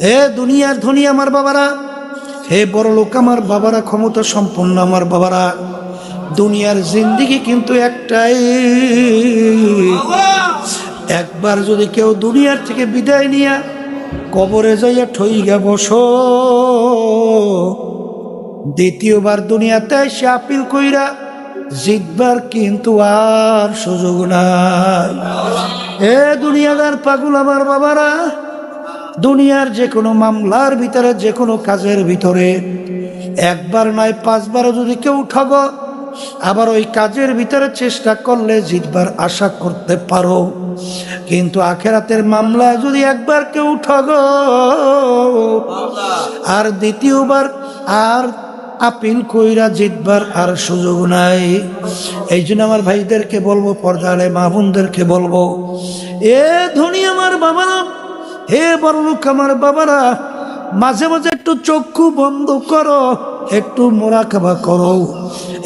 হে দুনিয়ার ধনী আমার বাবারা, হে বড় লোক আমার বাবারা, ক্ষমতা সম্পন্ন আমার বাবারা, দুনিয়ার জিন্দেগি কিন্তু একটাই। একবার যদি কেউ দুনিয়ার থেকে বিদায় নিয়া কবরে যাইয়া ঠইগা বসো, দ্বিতীয়বার দুনিয়াতে সে আপিল কইরা জিতবার কিন্তু আর সুযোগ নাই। এ দুনিয়াদার পাগল আমার বাবারা, দুনিয়ার যে কোনো মামলার ভিতরে, যে কোনো কাজের ভিতরে একবার নয় 5 বারও যদি কেউ ঠগ, আবার ওই কাজের ভিতরে চেষ্টা করলে জিতবার আশা করতে পারো। কিন্তু আখেরাতের মামলায় যদি একবার কেউ ঠগ, আর দ্বিতীয়বার আর আপিল কইরা জিতবার আর সুযোগ নাই। এই জন্য আমার ভাইদেরকে বলবো, পর্দালে মা বোনদেরকে বলবো, এ ধনী আমার বাবারা, হে বড় লোক আমার বাবারা, মাঝে মাঝে একটু চক্ষু বন্ধ করো, একটু মোরাকাবা করো,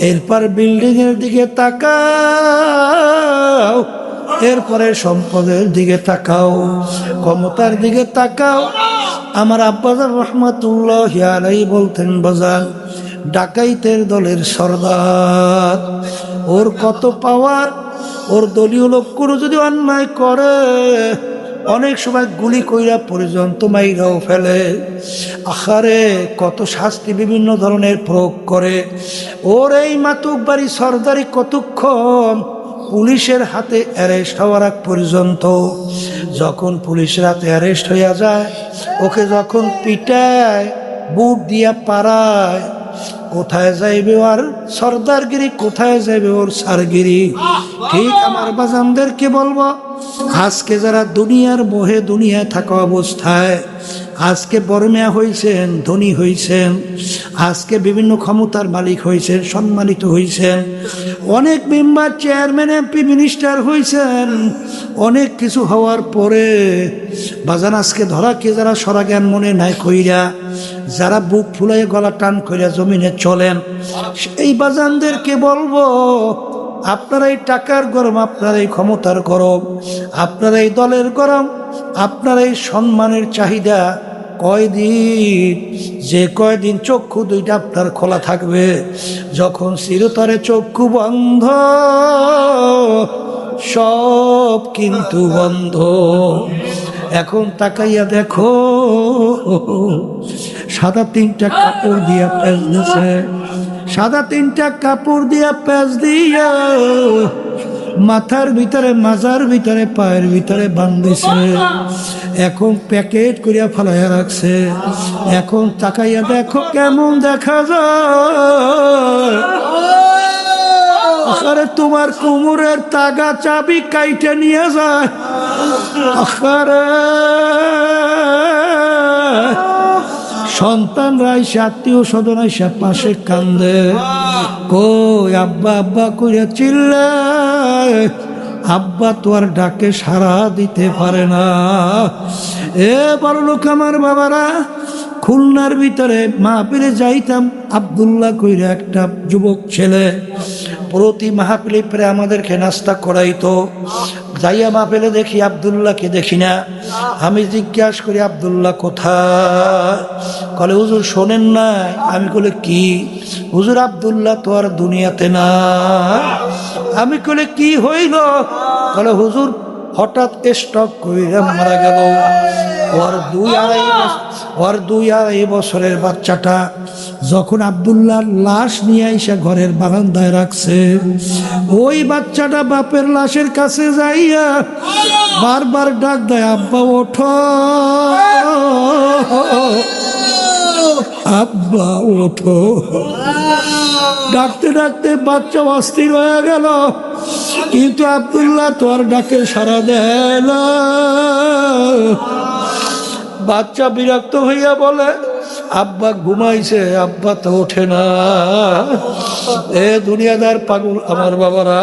এরপর বিল্ডিং এর দিকে তাকাও, এরপরে সম্পদের দিকে তাকাও, ক্ষমতার দিকে তাকাও। আমার আব্বাজান রহমাতুল্লাহি আলাইহি বলতেন, বাজান ডাকাইতের দলের সর্দার, ওর কত পাওয়ার, ওর দলীয় লোক কোনো যদি অন্যায় করে অনেক সময় গুলি কইরা পর্যন্ত মাইরাও ফেলে। আখারে কত শাস্তি বিভিন্ন ধরনের প্রয়োগ করে। ওর এই মাতুব্বারি সর্দারি কতক্ষণ পুলিশের হাতে অ্যারেস্ট হওয়ার আগ পর্যন্ত। যখন পুলিশের হাতে অ্যারেস্ট হইয়া যায়, ওকে যখন পিটায়, বুট দিয়া পাড়ায়, কোথায় যাইবে আর সর্দারগিরি, কোথায় যাইবে ওর সারগিরি। ঠিক আমার বাজানদেরকে বলবো, আজকে যারা দুনিয়ার মোহে দুনিয়ায় থাকা অবস্থায় আজকে বড়মিয়া হয়েছেন, ধনী হয়েছেন, আজকে বিভিন্ন ক্ষমতার মালিক হয়েছেন, সম্মানিত হয়েছেন, অনেক মেম্বার, চেয়ারম্যান, এমপি, মিনিস্টার হয়েছেন, অনেক কিছু হওয়ার পরে বাজান আজকে ধরাকে যারা সরাজ্ঞান মনে নাই কইরা, যারা বুক ফুলাই গলা টান কইরা জমিনে চলেন, এই বাজানদেরকে বলবো, আপনারা এই টাকার গরম, আপনার এই ক্ষমতার গরম, আপনার এই দলের গরম, আপনার এই সম্মানের চাহিদা কয়দিন, যে কয়দিন চক্ষু দুইটা আপনার খোলা থাকবে, যখন চিরতরে চক্ষু বন্ধ, সব কিন্তু বন্ধ। এখন তাকাইয়া দেখো, সাদা 3টা কাপড় দিয়া পেঁচ দিছে, সাদা 3টা কাপড় দিয়া পেঁচ দিয়া মাথার ভিতরে, মাজার ভিতরে, পায়ের ভিতরে বান্ধিছে, এখন প্যাকেট করিয়া ফেলাইয়া রাখছে। এখন তাকাইয়া দেখো কেমন দেখা যায়। আরে তোমার কোমরের তাগা চাবি কাইটে নিয়ে যায়। আরে সন্তানরা এসে, আত্মীয় স্বজন এসে পাশে কান্দে, কই আব্বা আব্বা কইরা চিল্লায়, আব্বা তো আর ডাকে সাড়া দিতে পারে না। এ বড় লোক আমার বাবারা, খুলনার ভিতরে মাহফিলে যাইতাম, আব্দুল্লাহ কইরা একটা যুবক ছেলে প্রতি মাহফিলে প্রায় আমাদেরকে নাস্তা করাইতো। যাইয়া মাহফিলে দেখি আব্দুল্লাহকে দেখি না। আমি জিজ্ঞাসা করি, আব্দুল্লাহ কোথায়? কলে হুজুর শোনেন না। আমি কলে কি? হুজুর আব্দুল্লাহ তো আর দুনিয়াতে না। আমি কলে কি হইল? কলে হুজুর হঠাৎ স্ট্রোক কইরা মারা গেল। ওর 2-2.5 বছরের বাচ্চাটা যখন আব্দুল্লাহর লাশ নিয়ে এসে ঘরের বারান্দায় রাখছে, ওই বাচ্চাটা বাপের লাশের কাছে যাইয়া বারবার ডাক দেয়, আব্বা ওঠো, আব্বা ওঠো। ডাকতে ডাকতে বাচ্চা অস্থির হয়ে গেল, কিন্তু আব্দুল্লাহ তো আর ডাকে সাড়া দেয় না। বাচ্চা বিরক্ত হইয়া বলে, আব্বা ঘুমাইছে, আব্বা তো ওঠে না। এ দুনিয়াদার পাগল আমার বাবারা,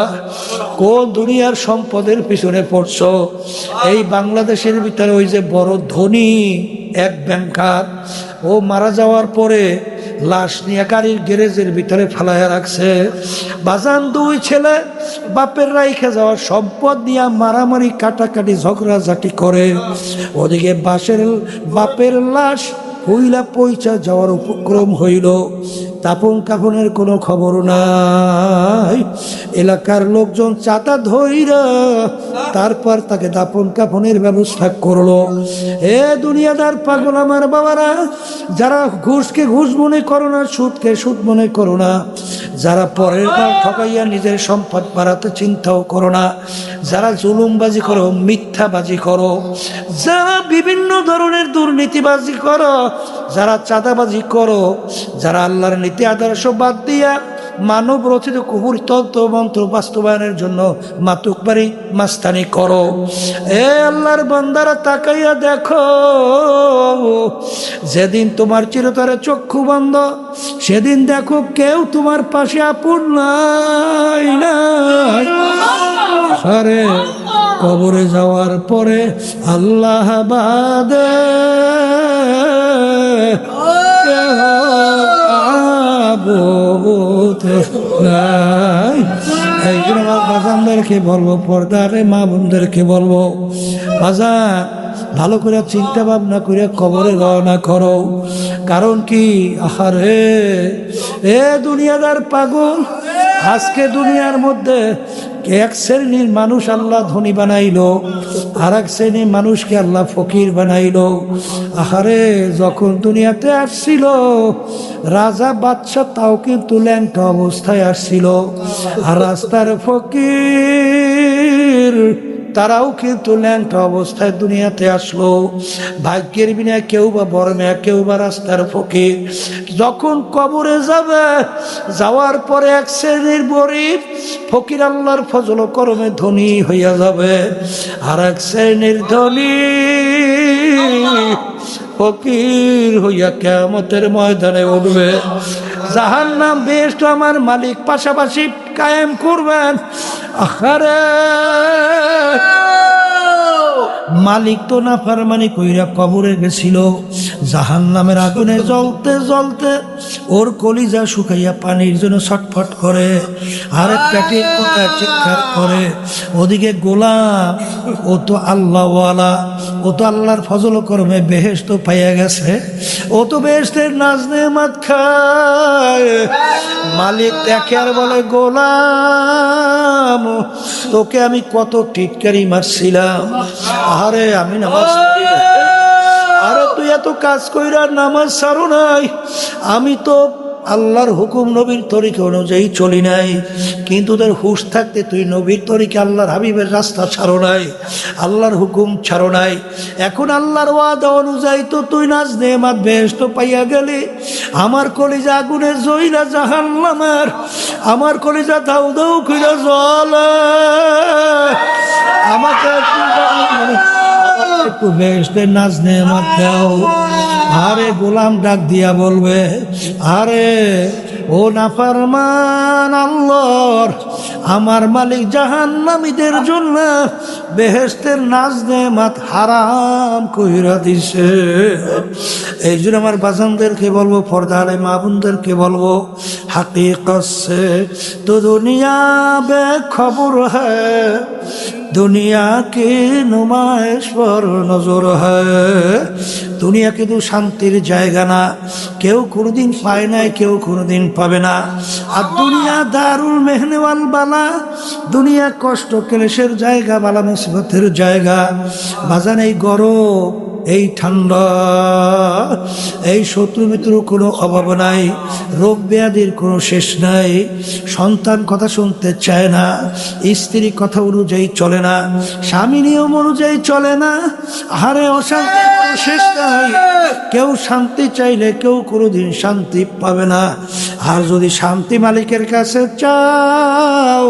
কোন দুনিয়ার সম্পদের পিছনে পড়ছো? এই বাংলাদেশের ভিতরে ওই যে বড় ধনী এক ব্যাংকার, ও মারা যাওয়ার পরে লাশ নিয়ে গাড়ির গ্যারেজের ভিতরে ফালাইয়া রাখছে। বাজান দুই ছেলে বাপের রাইখে যাওয়া সম্পদ নিয়ে মারামারি কাটাকাটি ঝগড়াঝাটি করে। ওদিকে বাপের লাশ হইলা পয়সা যাওয়ার উপক্রম হইল। দাপন কাফনের কোনো খবর নাই। এলাকার লোকজন চাঁদা ধইরা তারপর তাকে দাপন কাফনের ব্যবস্থা করলো। এ দুনিয়াদার পাগল আমার বাবারা, যারা ঘুষকে ঘুষ মনে করো না, সুদকে সুদ মনে করো না, যারা পরের বার ঠকাইয়া নিজের সম্পদ বাড়াতে চিন্তাও করো না, যারা জুলুমবাজি করো, মিথ্যাবাজি করো, যারা বিভিন্ন ধরনের দুর্নীতিবাজি করো, যারা চাঁদাবাজি করো, যারা আল্লাহর নীতি আদর্শ বাদ দিয়া মানব রচিত কুফুর তন্ত্র মন্ত্র বাস্তবায়নের জন্য মাতুকবাড়ি মাস্তানি করো, এ আল্লাহর বান্দারা তাকাইয়া দেখো, যেদিন তোমার চিরতরে চক্ষু বন্ধ, সেদিন দেখো কেউ তোমার পাশে আপন নাই। আরে কবরে যাওয়ার পরে আল্লাহ বাদে এই জন্য আমার বাজানদেরকে বলবো, পর্দারে মা বোনদেরকে বলবো, বাজান ভালো করে চিন্তা ভাবনা করে কবরে রওনা করো। কারণ কি, আহারে এ দুনিয়াদার পাগল, আজকে দুনিয়ার মধ্যে এক শ্রেণীর মানুষ আল্লাহ ধনী বানাইলো, আর এক শ্রেণীর মানুষকে আল্লাহ ফকির বানাইলো। আহারে যখন দুনিয়াতে আসছিল রাজা বাদশা, তাও কিন্তু ল্যাংটা অবস্থায় আসছিল, আর রাস্তার ফকির তারাও কিন্তু ল্যাংটা অবস্থায় দুনিয়াতে আসলো। ভাগ্যের বিনা কেউ বা বর্মে, কেউ বা রাস্তার ফকির। যখন কবরে যাবে, যাওয়ার পরে এক শ্রেণীর গরিব ফকির আল্লাহর ফজল করমে ধনী হইয়া যাবে, আর এক শ্রেণীর ধনী ফকির হইয়া কিয়ামতের ময়দানে উঠবে। জাহান্নাম বেহেশত আমার মালিক পাশাপাশি কায়েম করবেন। আহারে মালিক তো না ফারমানি কইরা কবরে গেছিল, জাহান্নামের আগুনে জ্বলতে জ্বলতে ওর কলিজা শুকাইয়া পানির জন্য ছটফট করে, আর পেটের কথা চিৎকার করে। ওদিকে গোলাম, ও তো আল্লাহওয়ালা, ও তো আল্লাহর ফজল করমে বেহেশত পাইয়া গেছে, ও তো বেহেশতের নাজ নেয়ামত খায়। মালিক দেখে আর বলে, গোলাম তোকে আমি কত টিটকারি মারছিলাম, আরে আমি নামাজ, আরে তুই এত কাজ কইরা নামাজ ছাড়ো নাই, আমি তো আল্লাহর হুকুম নবীর তরিকা অনুযায়ী চলি নাই, কিন্তু তোর হুশ থাকতে তুই নবীর তরিকা আল্লাহর হাবিবের রাস্তা ছাড়ো নাই, আল্লাহর হুকুম ছাড়ো নাই। এখন আল্লাহর ওয়াদা অনুযায়ী তো তুই নাজ নেয়ামত বেহেশত পাইয়া গেলি, আমার কলিজা আগুনে জ্বইলা জাহান্নামের, আমার কলিজা দাউ দাউ কইরা জ্বলে, আমাকে একটু বেহেশতের নাজ নেয়ামত দাও। আরে গোলাম ডাক দিয়া বলবে, আরে ও নাফরমান আল্লাহর, আমার মালিক জাহান্নামীদের জন্য বেহেশতের নাজ নেয়ামত হারাম কইরা দিছে। এই জন্য আমার বাজানদেরকে বলবো, পর্দারে মা বোনদেরকে বলবো, হাকিকত সে তো দুনিয়া বেখবর হ্যায়, দুনিয়া কি নুমাইশ পর নজর হয়। দুনিয়া কিন্তু শান্তির জায়গা না, কেউ কোনোদিন পায় নাই, কেউ কোনোদিন পাবে না। আর দুনিয়া দারুল মেহনেওয়াল বালা, দুনিয়া কষ্ট ক্লেশের জায়গা, বালা মুসিবতের জায়গা। বাজান এই গরম, এই ঠান্ডা, এই শত্রু মিত্রর কোনো অভাব নাই, রোগ ব্যাধির কোনো শেষ নাই, সন্তান কথা শুনতে চায় না, স্ত্রী কথা অনুযায়ী চলে না, স্বামী নিয়ম অনুযায়ী চলে না, আহারে অশান্তির কোনো শেষ নাই। কেউ শান্তি চাইলে কেউ কোনোদিন শান্তি পাবে না। আর যদি শান্তি মালিকের কাছে চাও,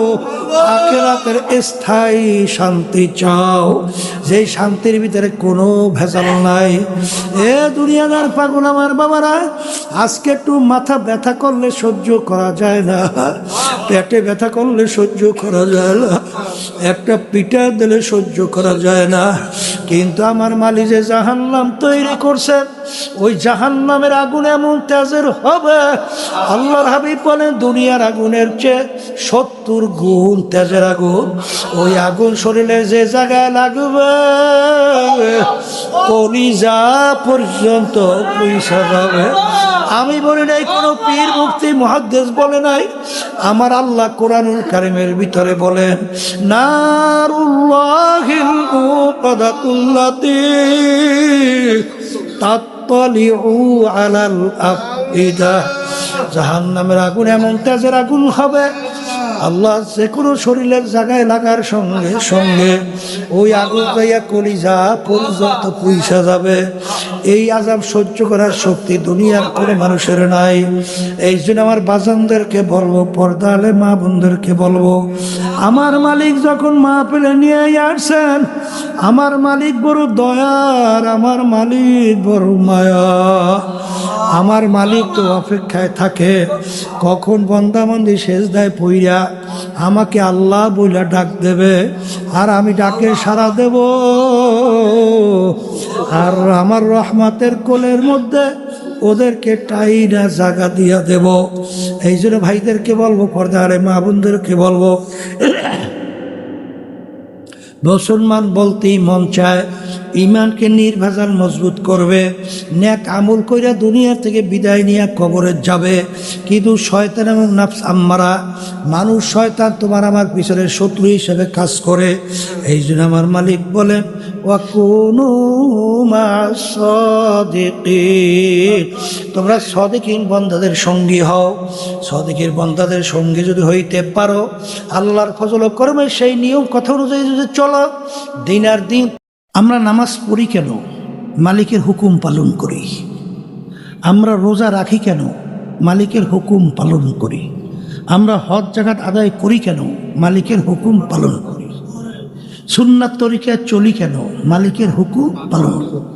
আখিরাতের স্থায়ী শান্তি চাও, যেই শান্তির ভিতরে কোনো ভেজাল নাই। এ দুনিয়াদার পাগল আমার বাবারা, আজকে একটু মাথা ব্যথা করলে সহ্য করা যায় না, পেটে ব্যথা করলে সহ্য করা যায় না, একটা পিঠা দিলে সহ্য করা যায় না, কিন্তু আমার মালিক যে জাহান্নাম তৈরি করছেন, ওই জাহান্নামের আগুন এমন তেজের হবে, আল্লাহর হাবিব বলেন দুনিয়ার আগুনের চেয়ে 70 গুণ তেজের আগুন। ওই আগুন শরীরে যে জায়গায় লাগবে কলিজা পর্যন্ত পয়সা যাবে। আমি বলি নাই, কোনো পীর মুফতি মুহাদ্দিস বলে নাই, আমার আল্লাহ কোরআনুল কারীমের ভিতরে বলেন নারুল্লাহিল মুকাদাতুল্লাতী তাত্তালিউ আলাল আফইদা। জাহান্নামের আগুন এমন তেজের আগুন হবে, আল্লাহ যে কোনো শরীরের জায়গায় লাগার সঙ্গে সঙ্গে ওই আগুন গাইয়া কলিজা পর্যন্ত পয়সা যাবে। এই আযাব সহ্য করার শক্তি দুনিয়ার কোনো মানুষের নাই। এই জন্য আমার বাজানদেরকে বলবো, পর্দা আলে মা বোনদেরকে বলবো, আমার মালিক যখন মাহফিলে নিয়ে আসছেন, আমার মালিক বড় দয়ার, আমার মালিক বড় মায়া। আমার মালিক তো অপেক্ষায় থাকে কখন বান্দাবান্দি সেজদায় পইরা আমাকে আল্লাহ বইলা ডাক দেবে, আর আমি ডাকে সাড়া দেব, আর আমার রহমতের কোলের মধ্যে ওদেরকে টাইনা জায়গা দিয়া দেব। এই জন্য ভাইদেরকে বলবো, পর্দারে মা বোনদেরকে বলবো, মুসলমান বলতেই মন চায় ইমানকে নির্ভেজাল মজবুত করবে, নেক আমল কইরা দুনিয়া থেকে বিদায় নিয়ে কবরে যাবে। কিন্তু শয়তান এবং নাফস আম্মারা, মানুষ শয়তান তোমার আমার পিছনে শত্রু হিসেবে কাজ করে। এই জন্য আমার মালিক বলেন ওয়াকুনু মা'আস সাদিকিন, তোমরা সাদিকিন বান্দাদের সঙ্গী হও। সাদিকের বান্দাদের সঙ্গে যদি হইতে পারো, আল্লাহর ফজল ও করমে সেই নিয়ম কথা অনুযায়ী যদি চলো, দিন আর দিন। আমরা নামাজ পড়ি কেন? মালিকের হুকুম পালন করি। আমরা রোজা রাখি কেন? মালিকের হুকুম পালন করি। আমরা হজ জাকাত আদায় করি কেন? মালিকের হুকুম পালন করি। সুন্নাত তরিকায় চলি কেন? মালিকের হুকুম পালন করি।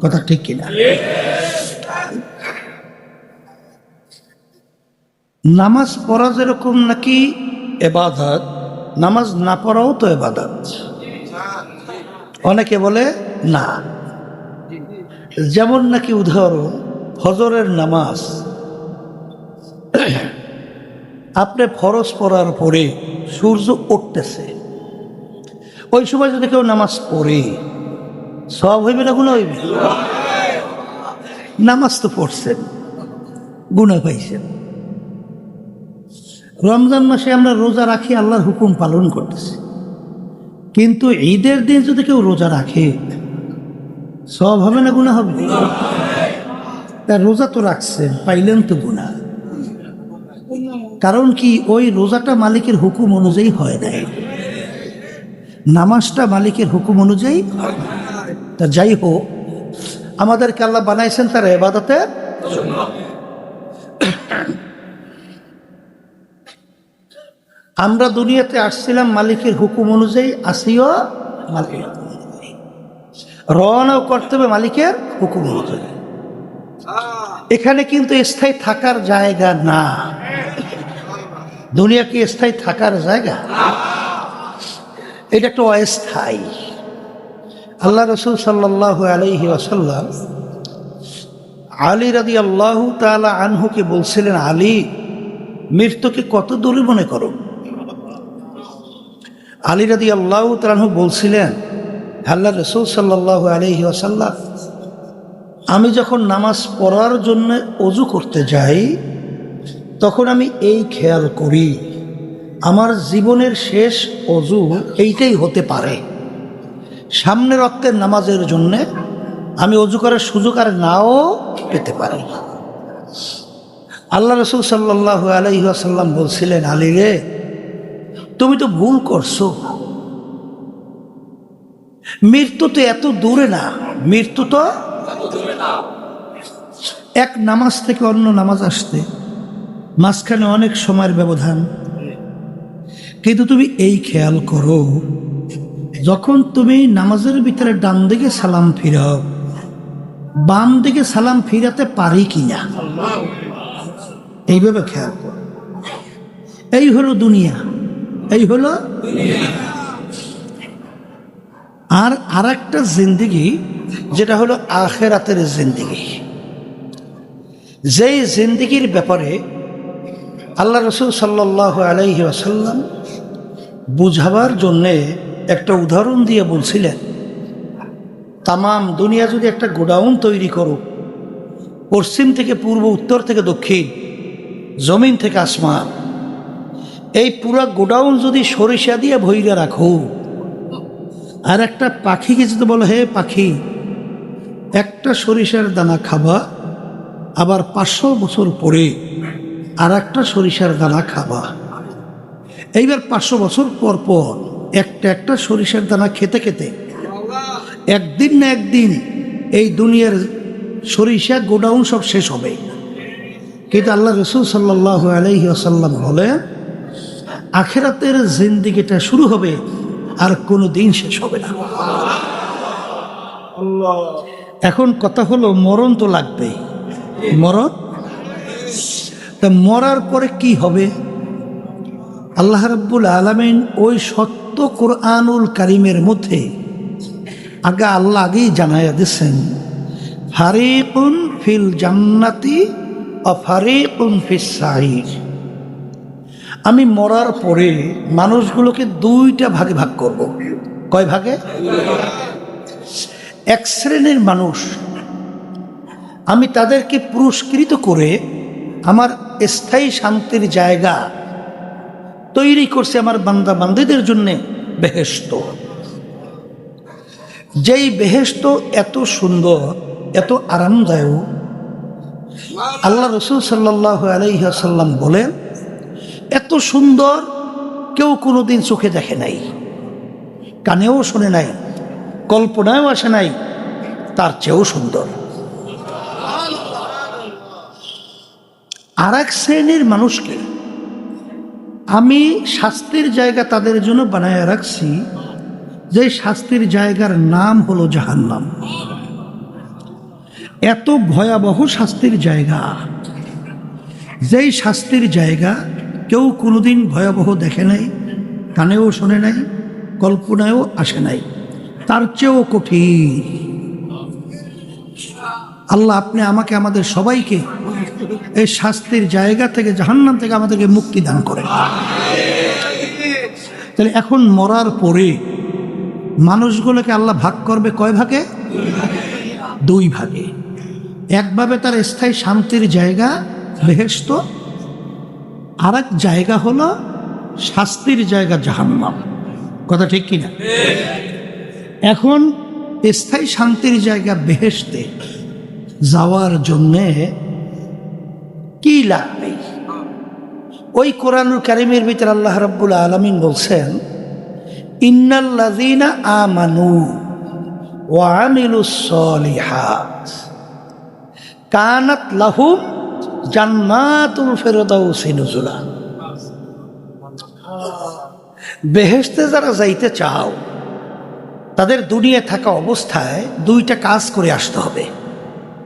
কথা ঠিক কিনা? নামাজ পড়া যেরকম নাকি ইবাদত, নামাজ না পড়াও তো ইবাদত। অনেকে বলে না, যেমন নাকি উদাহরণ ফজরের নামাজ, আপনি ফরজ পড়ার পরে সূর্য উঠতেছে, ওই সময় যদি কেউ নামাজ পড়ে সওয়াব হইবে না গুনাহ হইবে? নামাজ তো পড়ছেন, গুনাহ পাইছেন। রমজান মাসে আমরা রোজা রাখি, আল্লাহর হুকুম পালন করতেছি, কিন্তু ঈদের দিন যদি কেউ রোজা রাখে সওয়াব হবে না গুনাহ হবে? তার রোজা তো রাখছেন, পাইলেন তো গুনাহ। কারণ কি? ওই রোজাটা মালিকের হুকুম অনুযায়ী হয় নাই, নামাজটা মালিকের হুকুম অনুযায়ী। তা যাই হোক, আমাদেরকে আল্লাহ বানাইছেন তার ইবাদতে। আমরা দুনিয়াতে আসছিলাম মালিকের হুকুম অনুযায়ী, আসিও মালিকের হুকুম অনুযায়ী, রওনাও করতে হবে মালিকের হুকুম অনুযায়ী। এখানে কিন্তু স্থায়ী থাকার জায়গা না। দুনিয়া কি স্থায়ী থাকার জায়গা? এটা একটা অস্থায়ী। আল্লাহ রাসূল সাল্লাল্লাহু আলাইহি ওয়াসাল্লাম আলী রাদিয়াল্লাহু তাআলা আনহুকে বলছিলেন, আলী, মৃত্যুকে কত দূরে মনে করো? আলী রাদিয়াল্লাহু তাআলা আনহু বলছিলেন, আল্লাহ রাসূল সাল্লাল্লাহু আলাইহি ওয়াসাল্লাম, আমি যখন নামাজ পড়ার জন্য ওযু করতে যাই, তখন আমি এই খেয়াল করি আমার জীবনের শেষ ওযু এইটাই হতে পারে। সামনের ওয়াক্তের নামাজের জন্য আমি ওযু করার সুযোগ আর নাও পেতে পারি। আল্লাহ রাসূল সাল্লাল্লাহু আলাইহি ওয়াসাল্লাম বলছিলেন, আলী রে, তুমি তো ভুল করছো, মৃত্যু তো এত দূরে না, মৃত্যু তো এক নামাজ থেকে অন্য নামাজ আসতে মাঝখানে অনেক সময়ের ব্যবধান। কিন্তু তুমি এই খেয়াল করো, যখন তুমি নামাজের ভিতরে ডান দিকে সালাম ফিরাও, বাম দিকে সালাম ফিরাতে পারি কিনা, এইভাবে খেয়াল কর। এই হলো দুনিয়া, এই হলো। আর আরেকটা জিন্দেগি যেটা হলো আখিরাতের জিন্দেগি, যেই জিন্দেগির ব্যাপারে আল্লাহ রসুল সাল্লাল্লাহু আলাইহি ওয়াসাল্লাম বুঝাবার জন্যে একটা উদাহরণ দিয়ে বলছিলেন, তামাম দুনিয়া যদি একটা গোডাউন তৈরি করো, পশ্চিম থেকে পূর্ব, উত্তর থেকে দক্ষিণ, জমিন থেকে আসমান, এই পুরা গোডাউন যদি সরিষা দিয়ে ভইরা রাখো, আর একটা পাখিকে যদি বলো, হে পাখি একটা সরিষার দানা খাবা, আবার 500 বছর পরে আর একটা সরিষার দানা খাবা, এইবার 500 বছর পর পর একটা সরিষার দানা খেতে খেতে একদিন না একদিন এই দুনিয়ার সরিষা গোডাউন সব শেষ হবে। কিন্তু আল্লাহ রসুল সাল্লাল্লাহু আলাইহি ওয়াসাল্লাম বলে, আখিরাতের জিন্দেগিটা শুরু হবে আর কোনো দিন শেষ হবে না। এখন কথা হলো, মরণ তো লাগবে, মরণ। তা মরার পরে কি হবে? আল্লাহ রাব্বুল আলামিন ওই সত্য কোরআনুল কারীমের মধ্যে আল্লাহ আগেই জানাইয়া দিচ্ছেন, ফারিকুন ফিল জান্নাতি ওয়া ফারিকুন ফিস সাঈর। আমি মরার পরে মানুষগুলোকে 2টা ভাগে ভাগ করব। কয় ভাগে? এক শ্রেণীর মানুষ আমি তাদেরকে পুরস্কৃত করে আমার স্থায়ী শান্তির জায়গা তৈরি করছে আমার বান্দা বান্দীদের জন্য, বেহেশত। যেই বেহেশত এত সুন্দর, এত আরামদায়ক, আল্লাহ রসুল সাল্লাল্লাহু আলাইহি ওয়াসাল্লাম বলেন, এত সুন্দর কেউ কোনোদিন চোখে দেখে নাই, কানেও শোনে নাই, কল্পনায়ও আসে নাই, তার চেয়েও সুন্দর। আর এক শ্রেণীর মানুষকে আমি শাস্তির জায়গা তাদের জন্য বানায় রাখছি, যে শাস্তির জায়গার নাম হলো জাহান্নাম। এত ভয়াবহ শাস্তির জায়গা, যেই শাস্তির জায়গা কেউ কোনোদিন ভয়াবহ দেখে নাই, কানেও শোনে নাই, কল্পনায়ও আসে নাই, তার চেয়েও কঠিন। আল্লাহ আপনি আমাকে, আমাদের সবাইকে এই শাস্তির জায়গা থেকে, জাহান্নাম থেকে আমাদেরকে মুক্তি দান করেন। তাহলে এখন মরার পরে মানুষগুলোকে আল্লাহ ভাগ করবে কয় ভাগে? 2 ভাগে। একভাবে তার স্থায়ী শান্তির জায়গা বেহেশত, আর এক জায়গা হলো শাস্তির জায়গা জাহান্নাম। কথা ঠিক কিনা? এখন স্থায়ী শান্তির জায়গা বেহেশতে যাওয়ার জন্যে কি লাগবে? ওই কোরআনুল কারীমের ভিতরে আল্লাহ রাব্বুল আলামিন বলছেন, ইন্নাল্লাযীনা আমানু ওয়া আমিলুস সলিহাত কানাত লাহুম জান্নাতুল ফিরদাউসি নুজুলা। বেহেশতে যারা যাইতে চাও, তাদের দুনিয়ায় থাকা অবস্থায় 2টা কাজ করে আসতে হবে।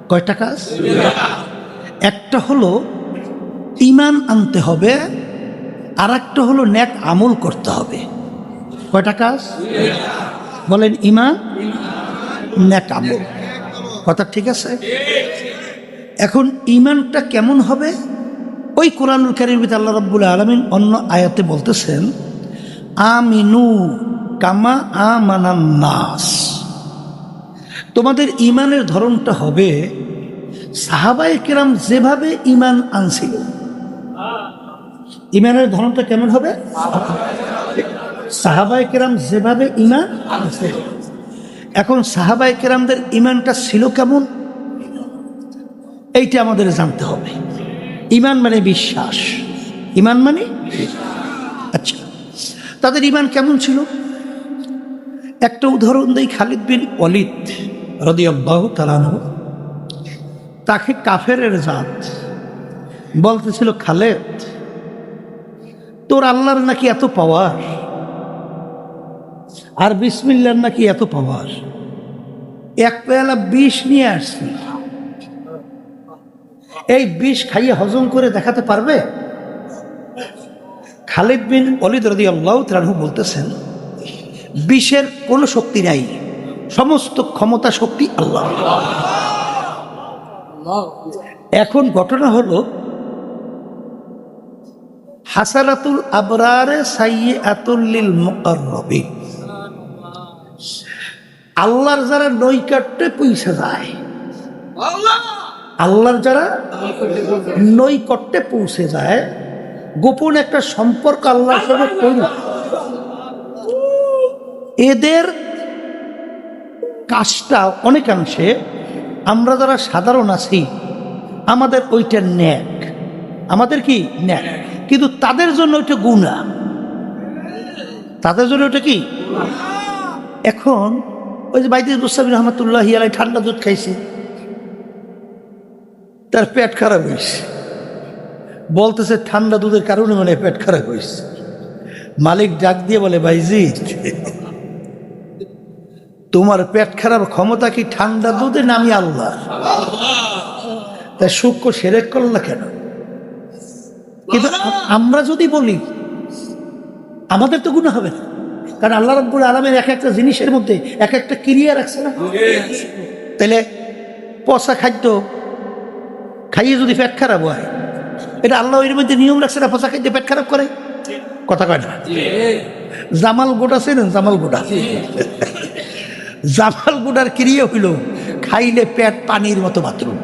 কয়টা কাজ? একটা হলো ঈমান আনতে হবে, আর একটা হলো নেক আমল করতে হবে। কয়টা কাজ বলেন? ঈমান, নেক আমল। কথা ঠিক আছে? এখন ঈমানটা কেমন হবে? ওই কোরআনুল কারীমে আল্লাহ রাব্বুল আলামিন অন্য আয়াতে বলতেছেন, আমিনু কামা আমানান নাস। তোমাদের ঈমানের ধরনটা হবে সাহাবায়ে কেরাম যেভাবে ঈমান আনছিল। ঈমানের ধরনটা কেমন হবে? সাহাবায়ে কেরাম যেভাবে ঈমান আনছিল। এখন সাহাবায়ে কেরামদের ঈমানটা ছিল কেমন, এইটা আমাদের জানতে হবে। ঈমান মানে বিশ্বাস, ঈমান মানে আচ্ছা, তাদের ঈমান কেমন ছিল? একটা উদাহরণ দেই। খালিদ বিন ওয়ালিদ রাদিয়াল্লাহু তাআলা আনহু, তাকে কাফেরের জাত বলতেছিল, খালেদ তোর আল্লাহর নাকি এত পাওয়ার, আর বিসমিল্লাহর নাকি এত পাওয়ার, এক পেয়ালা বিষ নিয়ে আসছি, এই বিষ খাইয়ে হজম করে দেখাতে পারবে? খালিদ বিন ওয়ালিদ রাদিয়াল্লাহু তাআলা আনহু বলতেছেন, বিষের কোনো শক্তি নাই, সমস্ত ক্ষমতা শক্তি আল্লাহ। এখন ঘটনা হলো, হাসানাতুল আবরারে সাইয়্যাতুল লিল মুকাররাবিন, আল্লাহর যারা নৈকট্যে পৌঁছে যায়, আল্লাহর যারা নৈকট্যে পৌঁছে যায়, গোপন একটা সম্পর্ক আল্লাহর সঙ্গে তৈরি, এদের কাজটা অনেকাংশে আমরা যারা সাধারণ আছি আমাদের ওইটা ন্যাক, আমাদের কি ন্যাক, কিন্তু তাদের জন্য ওইটা গুনাহ, তাদের জন্য ওইটা কি। এখন ওই যে বাইদিস মুস্তাফি রহমতুল্লাহি আলাইহি ঠান্ডা দুধ খাইছে, তার পেট খারাপ হয়েছে, বলতেছে ঠান্ডা দুধের কারণে মানে পেট খারাপ হয়েছে। মালিক ডাক দিয়ে বলে, ভাইজিৎ তোমার পেট খারাপ ক্ষমতা কি ঠান্ডা দুধে নামি আল্লাহ, তাই সূক্ষ্ম সেরেক করল কেন? কিন্তু আমরা যদি বলি আমাদের তো গুনাহ হবে না, কারণ আল্লাহ রাব্বুল আলামিন এক একটা জিনিসের মধ্যে এক একটা ক্রিয়া রাখছে না। তাহলে পচা খাদ্য খাইয়ে যদি পেট খারাপ হয়, এটা আল্লাহ এর মধ্যে নিয়ম রাখছে না পচা খাদ্য পেট খারাপ করে? কথা কয় না? জামাল গোটা ছিলেন, জামাল গোটা, জামাল গোটার ক্রিয়া হইল খাইলে পেট পানির মতো বাথরুম,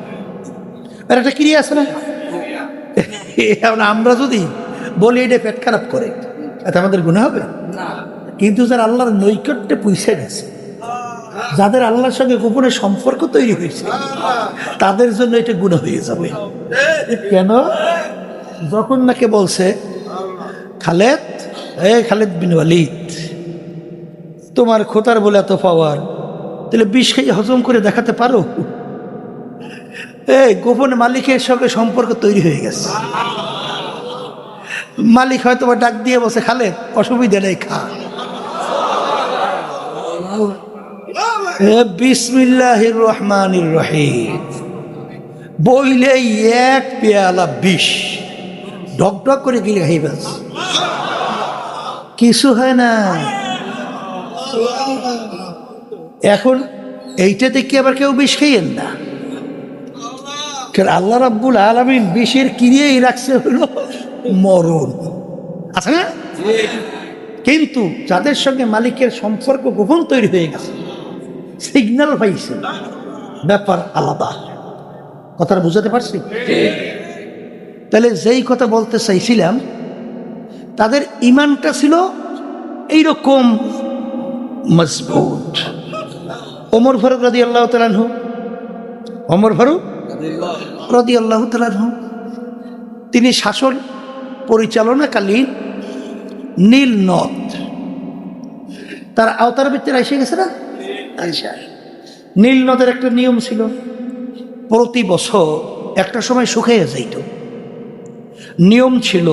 এর একটা ক্রিয়া আছে না। আমরা যদি বলি এটা পেট খারাপ করে, এটা আমাদের গুনাহ হবে? কিন্তু যারা আল্লাহর নৈকট্যে পৌঁছে গেছে, যাদের আল্লাহর সঙ্গে গোপনে সম্পর্ক তৈরি হয়েছে, তাদের জন্য এটা গুনাহ হয়ে যাবে। কেন? যখন নাকি বলছে খালেদ, খালিদ বিন ওয়ালিদ তোমার খোতার বলে এত পাওয়ার, তাহলে বিষ খেয়ে হজম করে দেখাতে পারো? গোপনে মালিকের সঙ্গে সম্পর্ক তৈরি হয়ে গেছে। মালিক হয়তো ডাক দিয়ে বসে, খালেদ অসুবিধা নেই, খা। বিসমিল্লাহির রহমানির রহিম বইলে এক পেয়ালা বিষ ঢক ঢক করে গিলে খাইবে, কিছু হয় না। এখন এইটা দেখে আবার কেউ বিষ খাইয়েন না, কারণ আল্লাহ রাব্বুল আলামিন বিষের কিরিয়েই রাখছে হলো মরণ, আছে না? কিন্তু যাদের সঙ্গে মালিকের সম্পর্ক গোপন তৈরি হয়ে গেছে, সিগন্যাল পাইছে, ব্যাপার আলাদা। কথাটা বুঝাতে পারছি? তাহলে যেই কথা বলতে চাইছিলাম, তাদের ইমানটা ছিল এইরকম মজবুত। ওমর ফারুক রাদিয়াল্লাহু তাআলা আনহু, ওমর ফারুক রাদিয়াল্লাহু তাআলা আনহু তিনি শাসন পরিচালনাকালীন নীল নদ তার আওতার ভিতরে এসে গেছে না। আচ্ছা, নীল নদের একটা নিয়ম ছিল, প্রতি বছর একটা সময় শুকিয়ে যাইত। নিয়ম ছিল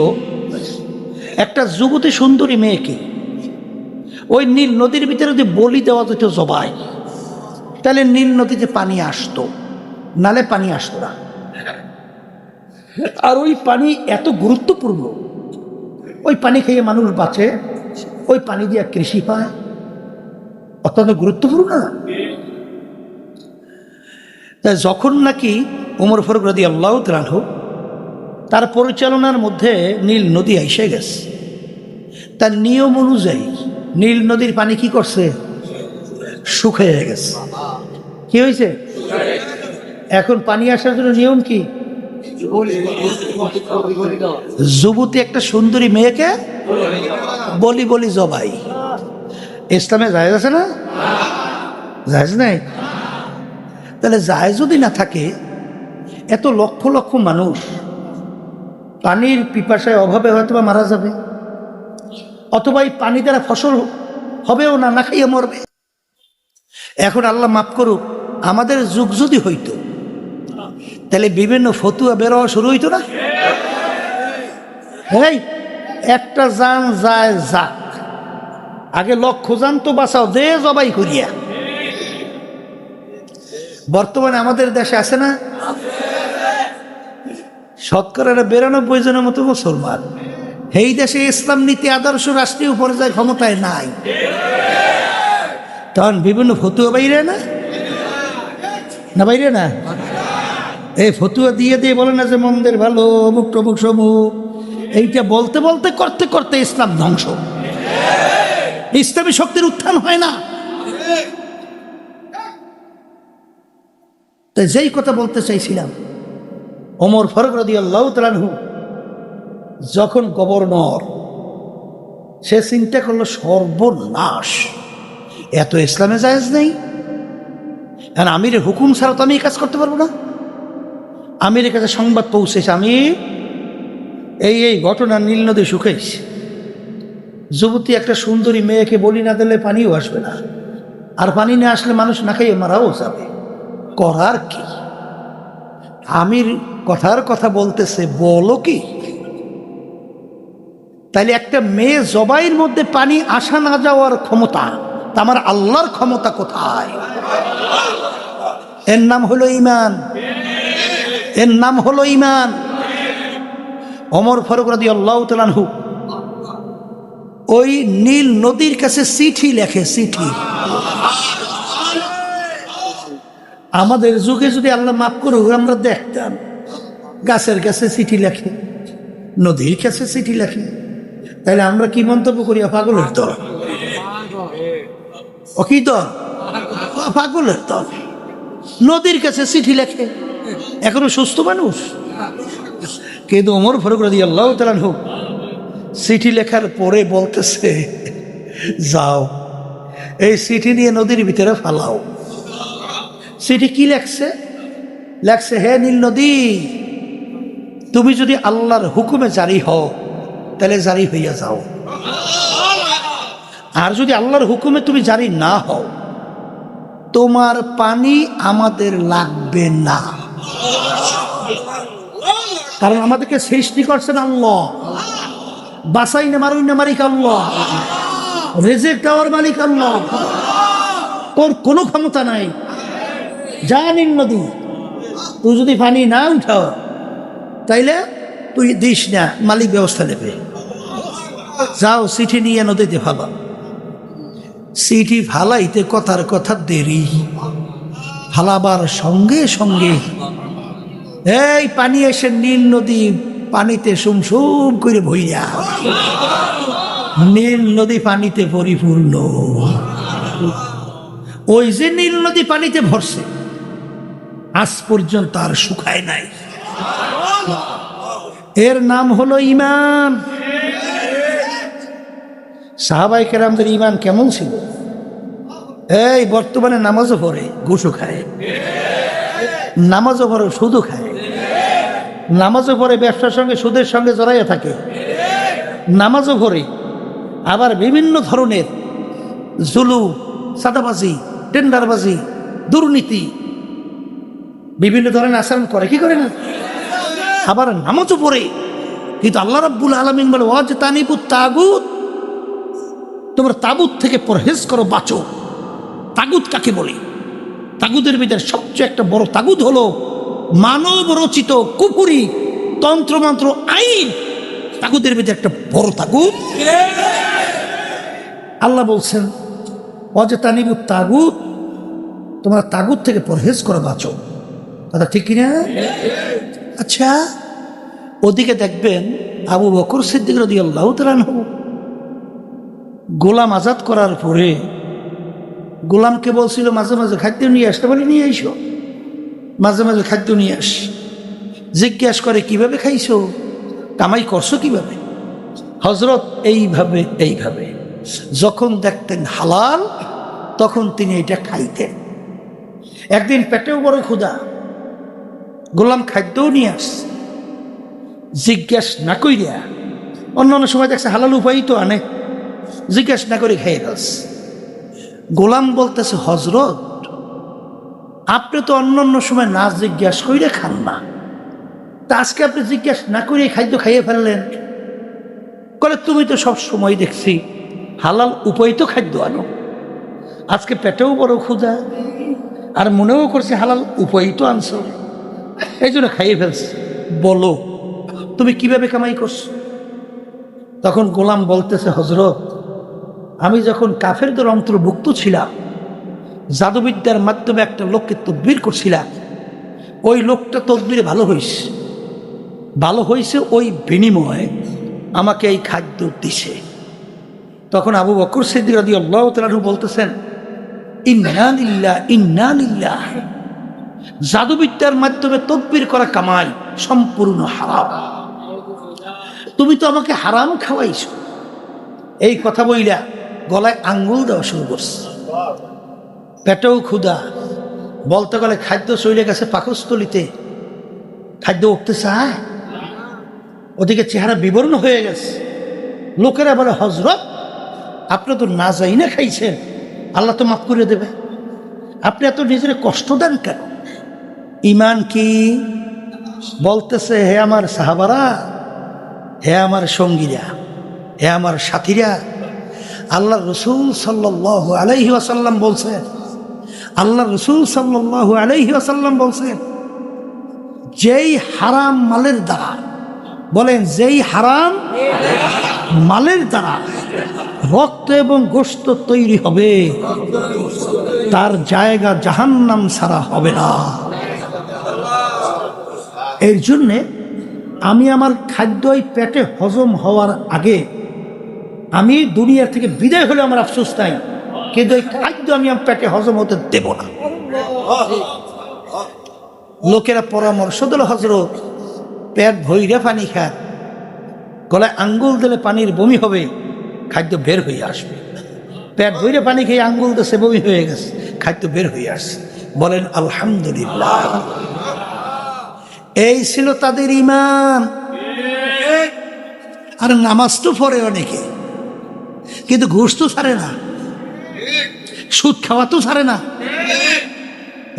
একটা যুবতী সুন্দরী মেয়েকে ওই নীল নদীর ভিতরে যদি বলি দেওয়া যেত জবাই, তাহলে নীল নদীতে পানি আসতো, নালে পানি আসতো না। আর ওই পানি এত গুরুত্বপূর্ণ, ওই পানি খেয়ে মানুষ বাঁচে, ওই পানি দিয়ে কৃষি পায়, অত্যন্ত গুরুত্বপূর্ণ না। তাই যখন নাকি ওমর ফারুক রাদিয়াল্লাহু তাআলা আনহু তার পরিচালনার মধ্যে নীল নদী এসে গেছে, তার নিয়ম অনুযায়ী নীল নদীর পানি কি করছে? শুকিয়ে গেছে। কি হয়েছে? এখন পানি আসার জন্য নিয়ম কি? যুবতী একটা সুন্দরী মেয়েকে বলি বলি জবাই। ইসলামে জায়েজ আছে না? জায়েজ নাই? তাহলে জায়েজ যদি না থাকে, এত লক্ষ লক্ষ মানুষ পানির পিপাসায় অভাবে হয়তো বা মারা যাবে, অথবা এই পানি দ্বারা ফসল হবেও না, না খাইয়ে মরবে। এখন আল্লাহ মাফ করুক, আমাদের যুগ যদি হইতো, তাহলে বিভিন্ন ফতুয়া বের হওয়া শুরু হইতো না? হ্যাঁ, একটা জান যায় যাক, আগে লক্ষ জান তো বাঁচাও, দে জবাই করিয়া। বর্তমানে আমাদের দেশে আছে না? শতকরা 92 জনের মতো মুসলমান। এই দেশে ইসলাম নীতি আদর্শ রাষ্ট্রীয় পর্যায়ে ক্ষমতায় নাই, তখন বিভিন্ন ফতুয়া বাইরে না বাইরে না, এই ফতুয়া দিয়ে দিয়ে বলে না যে মন্দের ভালো, অমুক টমুক সমুক। এইটা বলতে বলতে করতে করতে ইসলাম ধ্বংস, ইসলামী শক্তির উত্থান হয় না। তাই যেই কথা বলতে চাইছিলাম, ওমর ফারুক রাদিয়াল্লাহু তাআলা আনহু যখন গভর্নর, সে চিন্তা করলো সর্বনাশ, এত ইসলামে জায়েজ নেই, আর আমিরের হুকুম ছাড়া তো আমি এই কাজ করতে পারবো না। আমিরের কাছে সংবাদ পৌঁছেছে, আমি এই ঘটনা নীল নদী শুকাইছে, যুবতী একটা সুন্দরী মেয়েকে বলি না দিলে পানিও আসবে না, আর পানি না আসলে মানুষ না খাইয়ে মারাও যাবে, করার কি? আমির কথার কথা বলতেছে, বলো কি? তাইলে একটা মেয়ে জবাইয়ের মধ্যে পানি আসা না যাওয়ার ক্ষমতা, তা আমার আল্লাহর ক্ষমতা কোথায়? এর নাম হলো ঈমান, এর নাম হলো ঈমান। ওমর ফারুক রাদিয়াল্লাহু তাআলা আনহু ওই নীল নদীর কাছে চিঠি লেখে, চিঠি। আমাদের যুগে যদি আল্লাহ মাফ করুক, আমরা দেখতাম গাছের কাছে চিঠি লেখে, নদীর কাছে চিঠি লেখে, তাহলে আমরা কি মন্তব্য করি? পাগলের দল। ও কি দল? পাগলের দল। নদীর কাছে চিঠি লেখে, এখনো সুস্থ মানুষ। কিন্তু ওমর ফারুক রাদিয়াল্লাহু তাআলা আনহু চিঠি লেখার পরে বলতেছে, যাও এই চিঠি নিয়ে নদীর ভিতরে ফালাও। চিঠি কি লেখছে? লেখছে, হে নীল নদী, তুমি যদি আল্লাহর হুকুমে জারি হও তাহলে জারি হইয়া যাও, আর যদি আল্লাহর হুকুমে তুমি জারি না হও, তোমার পানি আমাদের লাগবে না। কারণ আমাদেরকে সৃষ্টি করছেন আল্লাহ, বাসাই না মারুই না মালিক আল্লাহ, রিজিক দেওয়ার মালিক আল্লাহ, তোর কোনো ক্ষমতা নাই। যা নীল নদী, তুই যদি পানি না উঠাও তাইলে তুই দিস না, মালিক ব্যবস্থা নেবে। যাও চিঠি নিয়ে নদীতে ফালা। চিঠি ফালাইতে কথার কথা দেরি, ফালাবার সঙ্গে সঙ্গে এই পানি এসে নীল নদী পানিতে সুমসুম করে ভইয়া, নীল নদী পানিতে পরিপূর্ণ। ওই যে নীল নদী পানিতে ভরছে, আজ পর্যন্ত আর শুকায় নাই। এর নাম হলো ঈমান। সাহাবায়ে কেরামদের ঈমান কেমন ছিল? এই বর্তমানে নামাজও পড়ে, ঘুষও খায়, নামাজও পড়ে, সুদও খায়, নামাজও পড়ে, ব্যবসার সঙ্গে সুদের সঙ্গে জড়াইয়া থাকে, নামাজও পড়ে, আবার বিভিন্ন ধরনের জুলুম, সাদাবাজি, টেন্ডারবাজি, দুর্নীতি, বিভিন্ন ধরনের আচরণ করে, কি করে না? আবার নামাজও পড়ে। কিন্তু আল্লাহ রাব্বুল আলামিন বলে, ওয়াজতানিবুত তাগুত, তোমরা তাগুত থেকে পরহেজ করো, বাঁচো। তাগুত কাকে বলে? তাগুতের ভিতরে সবচেয়ে একটা বড় তাগুত হলো মানব রচিত কুফরি তন্ত্রমন্ত্র আইন। তাগুতের ভিতরে একটা বড় তাগুত। আল্লাহ বলছেন, ওয়াজতানিবুত তাগুত, তোমরা তাগুত থেকে পরহেজ করো, বাঁচো। কথা ঠিক কিনা? আচ্ছা, ওদিকে দেখবেন আবু বকর সিদ্দিক রাদিয়াল্লাহু তাআলা আনহু গোলাম আজাদ করার পরে গোলামকে বলছিল, মাঝে মাঝে খাদ্য নিয়ে আসতে, বলে নিয়ে আইসো, মাঝে মাঝে খাদ্য নিয়ে আস। জিজ্ঞাসা করে, কিভাবে খাইছো, কামাই করছো কিভাবে? হযরত এইভাবে এইভাবে। যখন দেখতেন হালাল, তখন তিনি এটা খাইতেন। একদিন পেটেও বড় ক্ষুধা, গোলাম খাদ্যও নিয়ে আস, জিজ্ঞাসা না কইরা, অন্য অন্য সময় দেখছে হালাল উপায় তো আনে, জিজ্ঞাসা না করে খেয়ে গেছে। গোলাম বলতেছে, হযরত আপনি তো অন্য অন্য সময় না জিজ্ঞাসা কইরে খান না, তা আজকে আপনি জিজ্ঞাসা না করে খাদ্য খাইয়ে ফেললেন। বলে, তুমি তো সব সময় দেখছি হালাল উপায় তো খাদ্য আনো, আজকে পেটেও বড় ক্ষুধা, আর মনেও করছে হালাল উপায় তো আনছো, এই জন্য খাইয়ে ফেলছে। বলো তুমি কিভাবে কামাই করছো? তখন গোলাম বলতেছে, হজরত আমি যখন কাফেরদের অন্তর্ভুক্ত ছিলাম, জাদুবিদ্যার মাধ্যমে একটা লোককে তদবির করছিলাম, ওই লোকটা তদবিরে ভালো হয়েছে, ওই বিনিময়ে আমাকে এই খাদ্য দিছে। তখন আবু বকর সিদ্দিক রাদিয়াল্লাহু তাআলা আনহু বলতেছেন, ইন্না লিল্লাহ ইন্না লিল্লাহ, জাদুবিদ্যার মাধ্যমে তদবির করা কামাই সম্পূর্ণ হারাম, তুমি তো আমাকে হারাম খাওয়াইছো। এই কথা বইলা গলায় আঙ্গুল দেওয়া শুরু করছে। পেটেও ক্ষুধা, বলতে গেলে খাদ্য চলে গেছে পাকস্থলিতে, খাদ্য উঠতে চায়, ওদিকে চেহারা বিবর্ণ হয়ে গেছে। লোকেরা বলে, হজরত আপনি তো না যাই না খাইছেন, আল্লাহ তো মাফ করে দেবে, আপনি এত নিজের কষ্ট দেন কেন? ইমান কি? বলতেছে, হে আমার সাহাবারা, হে আমার সঙ্গীরা, হে আমার সাথীরা, আল্লাহ রসুল সাল্লাল্লাহু আলাইহি ওয়াসাল্লাম বলছেন, আল্লাহ রসুল সাল্লাল্লাহু আলাইহি ওয়াসাল্লাম বলছেন, যেই হারাম মালের দ্বারা, বলেন যেই হারাম মালের দ্বারা রক্ত এবং গোশত তৈরি হবে, তার জায়গা জাহান্নাম ছাড়া হবে না। এর জন্যে আমি আমার খাদ্য এই পেটে হজম হওয়ার আগে, আমি দুনিয়ার থেকে বিদায় হলে আমার আফসোস নাই, কিন্তু এই খাদ্য আমি আমার পেটে হজম হতে দেব না। লোকেরা পরামর্শ দিল, হজরত পেট ভইরে পানি খান, গলায় আঙ্গুল দিলে পানির বমি হবে, খাদ্য বের হয়ে আসবে। পেট ভইরে পানি খেয়ে আঙ্গুল দিয়েছে, বমি হয়ে গেছে, খাদ্য বের হয়ে আসছে। বলেন আলহামদুলিল্লাহ। এই ছিল তাদের ঈমান। আর নামাজ তো পড়ে অনেকে, কিন্তু ঘুষ তো ছাড়ে না, সুদ খাওয়া তো ছাড়ে না,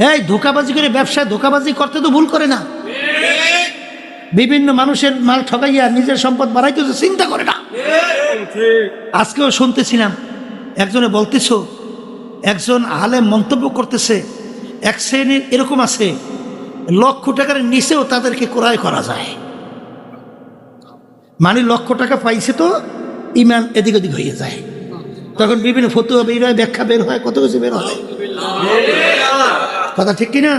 এই ধোকাবাজি করে ব্যবসায় ধোকাবাজি করতে তো ভুল করে না, বিভিন্ন মানুষের মাল ঠকাইয়া নিজের সম্পদ বাড়াইতে তো চিন্তা করে না। আজকেও শুনতেছিলাম একজনে বলতেছ, একজন আলেম মন্তব্য করতেছে, এক শ্রেণীর এরকম আছে, লক্ষ টাকার নিচেও তাদেরকে ক্রয় করা যায়, মানে লক্ষ টাকা পাইছে তো ইমান এদিক ওদিক হয়ে যায়। তখন বিভিন্ন ফতুয়া বের হয়, ব্যাখ্যা বের হয়, কত কিছু বের হয়। কথা ঠিক কিনা?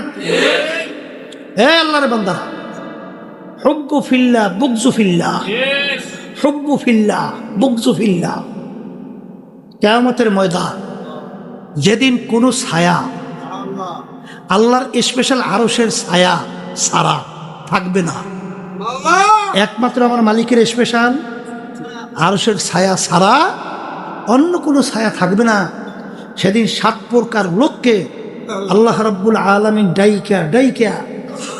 হে আল্লাহর বান্দা, হুব্বু ফিল্লাহ বুগযু ফিল্লাহ, হুব্বু ফিল্লাহ বুগযু ফিল্লাহ। কিয়ামতের ময়দান, যেদিন কোনো ছায়া আল্লাহর স্পেশাল আরশের ছায়া ছাড়া থাকবে না, একমাত্র আমার মালিকের স্পেশাল আরশের ছায়া ছাড়া অন্য কোনো ছায়া থাকবে না। সেদিন 7 প্রকার লোককে আল্লাহ রাব্বুল আলামিন ডাইকা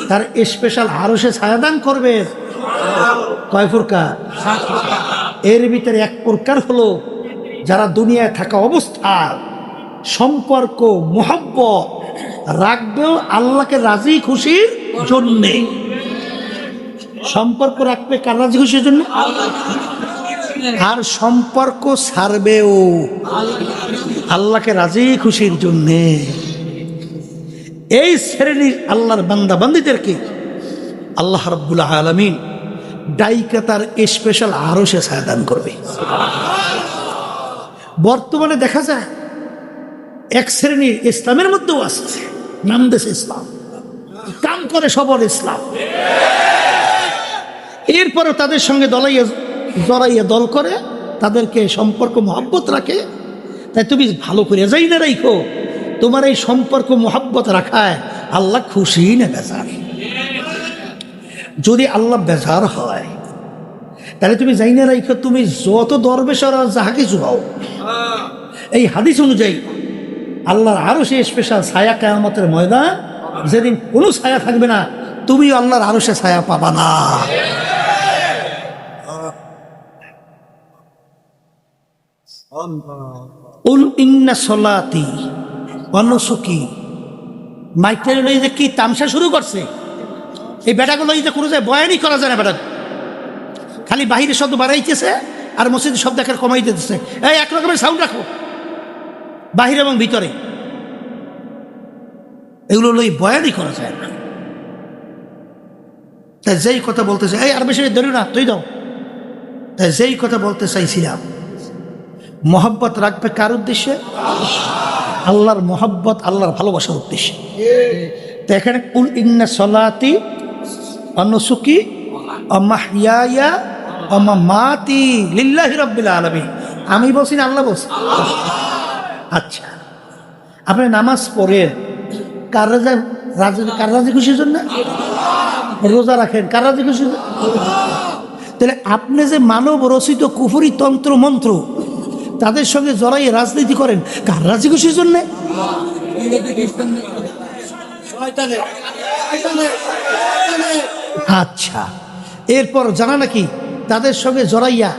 তার স্পেশাল আরশে ছায়া দান করবে। কয় প্রকার? এর ভিতরে এক প্রকার হলো, যারা দুনিয়ায় থাকা অবস্থায় সম্পর্ক মোহাব্বত রাখবেও আল্লাহকে রাজি খুশির জন্যে। সম্পর্ক রাখবে কার রাজি খুশির জন্য? আর সম্পর্ক ছাড়বেও আল্লাহকে রাজি খুশির জন্যে। এই শ্রেণীর আল্লাহর বান্দা বান্দীদেরকে আল্লাহ রাব্বুল আলামিন ডাইকা তার স্পেশাল আরশে ছায়া দান করবে। বর্তমানে দেখা যায় এক শ্রেণীর ইসলামের মধ্যেও আছে, নাম দেশে ইসলাম, কাম করে সবর ইসলাম, এরপরে তাদের সঙ্গে জড়াইয়া দল করে, তাদেরকে সম্পর্ক মহব্বত রাখে। তাই তুমি ভালো করে যাই না রাখো, তোমার এই সম্পর্ক মহব্বত রাখায় আল্লাহ খুশি না বেজার? যদি আল্লাহ বেজার হয় তাহলে তুমি যাই না রাখো, তুমি যত দরবেশর যাহা কিছু হও, এই হাদিস অনুযায়ী আল্লাহর আরশে স্পেশাল ছায়া কিয়ামতের ময়দান, যেদিন কোনো ছায়া থাকবে না, তুমি আল্লাহর আরশে ছায়া পাবা না। উল ইন্না সলাতি ওয়া নুসুকি। মাইকেল লই যে কি তামসা শুরু করছে, এই বেটাগুলো এই যে কোনো যায় বয়ানই করা যায় না, বেটা খালি বাহিরে শব্দ বাড়াইতেছে আর মসজিদের শব্দ একটা কমাই দিতেছে। এই এক রকমের সাউন্ড রাখো বাহিরে এবং ভিতরে। এগুলো লই বয়ানই করা যায় না। তাই যেই কথা বলতে চাই, এই আর বেশি ধরি না, তুই দাও। তাই যেই কথা বলতে চাইছিলাম, মহব্বত রাখবে কার উদ্দেশ্যে? আল্লাহর মহব্বত, আল্লাহর ভালোবাসার উদ্দেশ্যে। তো এখানে কুল ইন্না সলাতি ওয়া নুসুকি ওয়া মাহইয়ায়া ওয়া মামাতি লিল্লাহি রাব্বিল আলামিন। আমি বলছি না আল্লাহ বলছি? আচ্ছা, আপনি নামাজ পড়েন কার রাজি খুশির জন্য? রোজা রাখেন কার রাজি খুশির জন্য? তাহলে আপনি যে মানব রচিত কুফরি তন্ত্র মন্ত্র তাদের সঙ্গে জড়াই রাজনীতি করেন কার রাজি খুশির জন্য? আচ্ছা, এরপর জানা নাকি তাদের সঙ্গে জড়াইয়া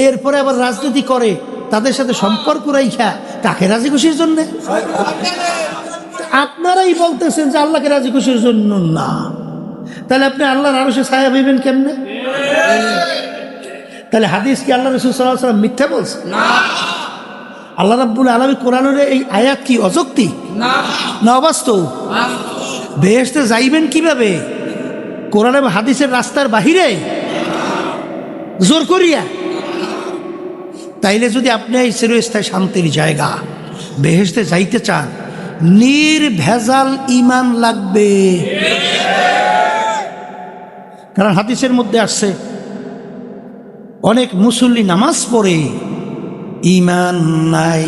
এরপরে আবার রাজনীতি করে, তাদের সাথে সম্পর্ক রাইখা কাকে রাজি খুশির জন্য? আপনারাই বলতেছেন যে আল্লাহকে রাজি খুশির জন্য না। তাহলে আপনি আল্লাহর আরশে ছায়া পাইবেন কেমনে? তাহলে হাদিস কি আল্লাহ রাসূল সাল্লাল্লাহু আলাইহি ওয়াসাল্লাম মিথ্যা বলছে? আল্লাহ রাব্বুল আলামিন কোরআনের এই আয়াত কি অযৌক্তিক না অবাস্তব? বেহেশতে যাইবেন কিভাবে? কোরআন এবং হাদিসের রাস্তার বাহিরে জোর করিয়া? তাইলে যদি আপনি এই চিরস্থায়ী শান্তির জায়গা বেহেশতে যাইতে চান, নির্ভেজাল ঈমান লাগবে। কারণ হাদিসের মধ্যে আসছে অনেক মুসল্লি নামাজ পড়ে ঈমান নাই।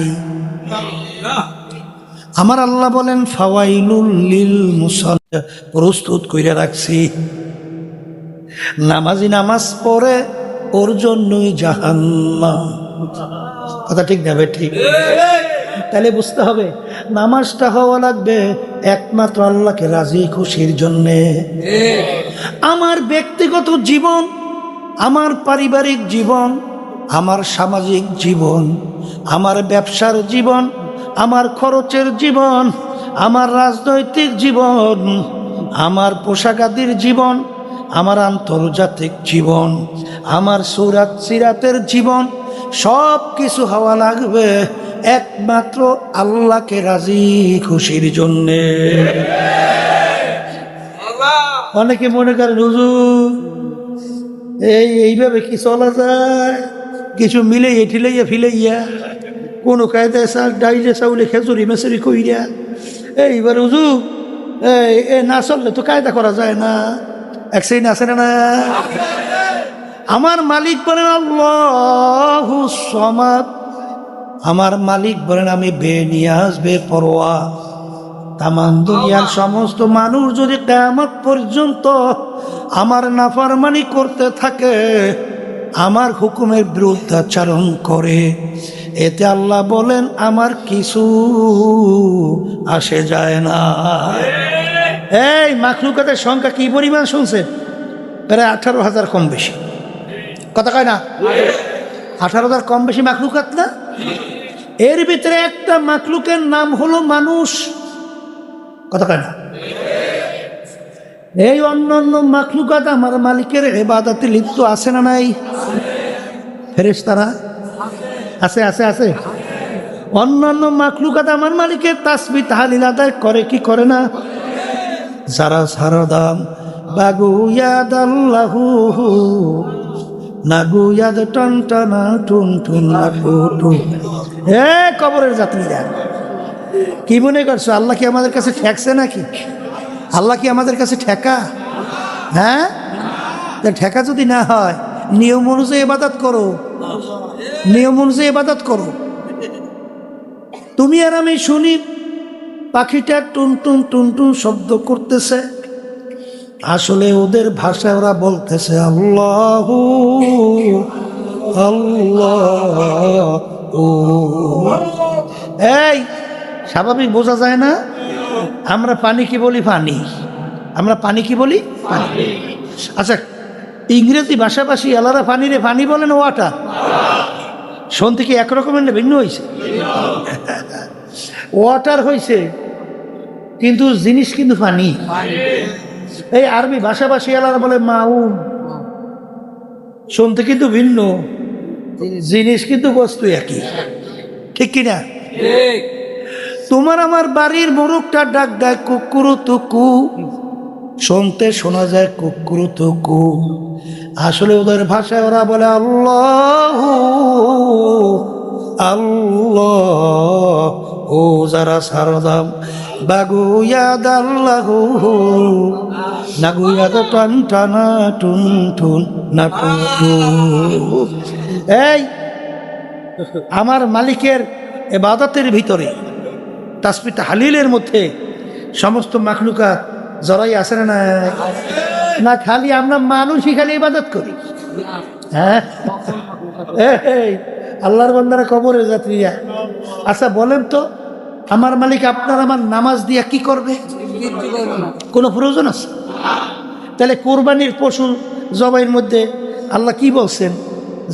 আমার আল্লাহ বলেন ফাওয়াইলুল লিল মুসাল্লিন, প্রস্তুত কইরা রাখছি নামাজি নামাজ পড়ে ওর জন্যই জাহান্নাম। কথা ঠিক না? ঠিক। তাহলে বুঝতে হবে নামাজটা হওয়া লাগবে একমাত্র আল্লাহকে রাজি খুশির জন্যে। আমার ব্যক্তিগত জীবন, আমার পারিবারিক জীবন, আমার সামাজিক জীবন, আমার ব্যবসার জীবন, আমার খরচের জীবন, আমার রাজনৈতিক জীবন, আমার পোশাকাদির জীবন, আমার আন্তর্জাতিক জীবন, আমার সুরাত সিরাতের জীবন, সব কিছু হওয়া লাগবে একমাত্র আল্লাহকে রাজি খুশির জন্যে। অনেকে মনে করেন হুজুর এইভাবে কি চলা যায়? কিছু মিলে ঠিলাইয়া ফিলাইয়া কোনো কায়দায় ডাইলে চাউলে খেজুরি মেচুরি কইরা এইবার হুজুর এই না চললে তো কায়দা করা যায় না। এক সেই আছে না? আমার মালিক বলেন আল্লাহু সামাদ। আমার মালিক বলেন আমি বেনিয়াজ বেপরোয়া। তামাম দুনিয়ার সমস্ত মানুষ যদি কিয়ামত পর্যন্ত আমার নাফরমানি করতে থাকে, আমার হুকুমের বিরুদ্ধাচরণ করে, এতে আল্লাহ বলেন আমার কিছু আসে যায় না। এই মাখলুকাতের সংখ্যা কি পরিমাণ শুনছেন? প্রায় 18,000 কম বেশি। কথা কয় না? 18,000 কম বেশি মাখলুকাত না? এর ভিতরে একটা মাখলুকের নাম হলো মানুষ। কথা কয় না? এই অন্য অন্য মাখলুকাত আমার মালিকের ইবাদতে লিপ্ত আছে না নাই? ফেরেশতারা আছে আছে আছে। অন্যান্য মাখলুকাত আমার মালিকের তাসবিহ তাহলিল আদায় করে কি করে না? যারা সারদাম বাগুয়াদ আল্লাহু নাগুয়াদ টনটনা টুন টুন নাগুটু। কবরের যাত্রীরা কি মনে করছো আল্লাহ কি আমাদের কাছে ঠেকছে নাকি? আল্লাহ কি আমাদের কাছে ঠেকা? হ্যাঁ, ঠেকা যদি না হয় নিয়ম অনুযায়ী ইবাদত করো, নিয়ম অনুযায়ী ইবাদত করো। তুমি আর আমি শুনি পাখিটা টুন টুন টুন টুন শব্দ করতেছে, আসলে ওদের ভাষায় ওরা বলতেছে আল্লাহু আল্লাহ। এই স্বাভাবিক বোঝা যায় না? আমরা পানি কি বলি? পানি। আমরা পানি কি বলি? পানি। আচ্ছা, ইংরেজি ভাষাভাষী এলারা পানিরে পানি বলেন ওয়াটার। শুনতে কি একরকমের না ভিন্ন হয়েছে? ওয়াটার হয়েছে কিন্তু জিনিস কিন্তু পানি। এই আরবি ভাষাভাষী এলারা বলে মাউম, শুনতে কিন্তু ভিন্ন, জিনিস কিন্তু বস্তু একই। ঠিক কিনা? তোমার আমার বাড়ির মোরগটা ডাক দেয় কুকুরু তুকু, শুনতে শোনা যায় কুকুরু তুকু, আসলে ওদের ভাষায় ওরা বলে আল্লাহ আল্লাহ। ও যারা সারদাম বাগুয়াদ আল্লাহ নাগুয়াদ টান টানা টুন টুন না টুন টুন। এই আমার মালিকের ইবাদতের ভিতরে তাসবিহ তাহলিলের মধ্যে সমস্ত মাখলুকাত জড়াই আছে না? না খালি আমরা মানুষই খালি ইবাদত করি? হ্যাঁ, আল্লাহর বান্দারা কবরের যাত্রীরা। আচ্ছা বলেন তো, আমার মালিক আপনার আমার নামাজ দিয়া কি করবে? কোনো প্রয়োজন আছে? তাহলে কোরবানির পশু জবাইয়ের মধ্যে আল্লাহ কি বলছেন?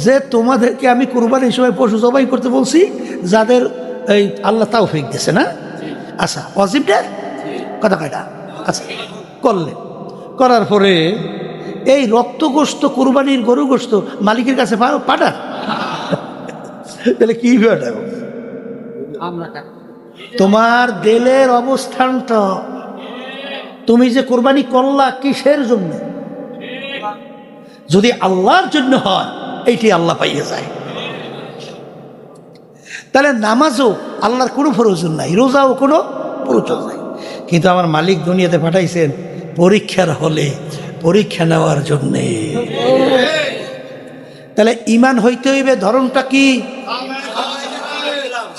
যে তোমাদেরকে আমি কোরবানির সময় পশু জবাই করতে বলছি যাদের এই আল্লাহ তাওফিক দিয়েছে না। আচ্ছা ওয়াজিবটা কথা কয়টা? আচ্ছা করলেন, করার পরে এই রক্তগ্রস্ত কোরবানির গরু গোস্ত মালিকের কাছে পাঠান, তাহলে কি পাঠাবো? তোমার দিলের অবস্থানটা, তুমি যে কোরবানি করলা কিসের জন্য? যদি আল্লাহর জন্য হয় এইটি আল্লাহ পাইয়ে যায়। তাহলে নামাজও আল্লাহর কোনো প্রয়োজন নাই, রোজাও কোনো প্রয়োজন নাই, কিন্তু আমার মালিক দুনিয়াতে পাঠাইছেন পরীক্ষার হলে পরীক্ষা নেওয়ার জন্যে। তাহলে ইমান হইতে হইবে ধরনটা কি?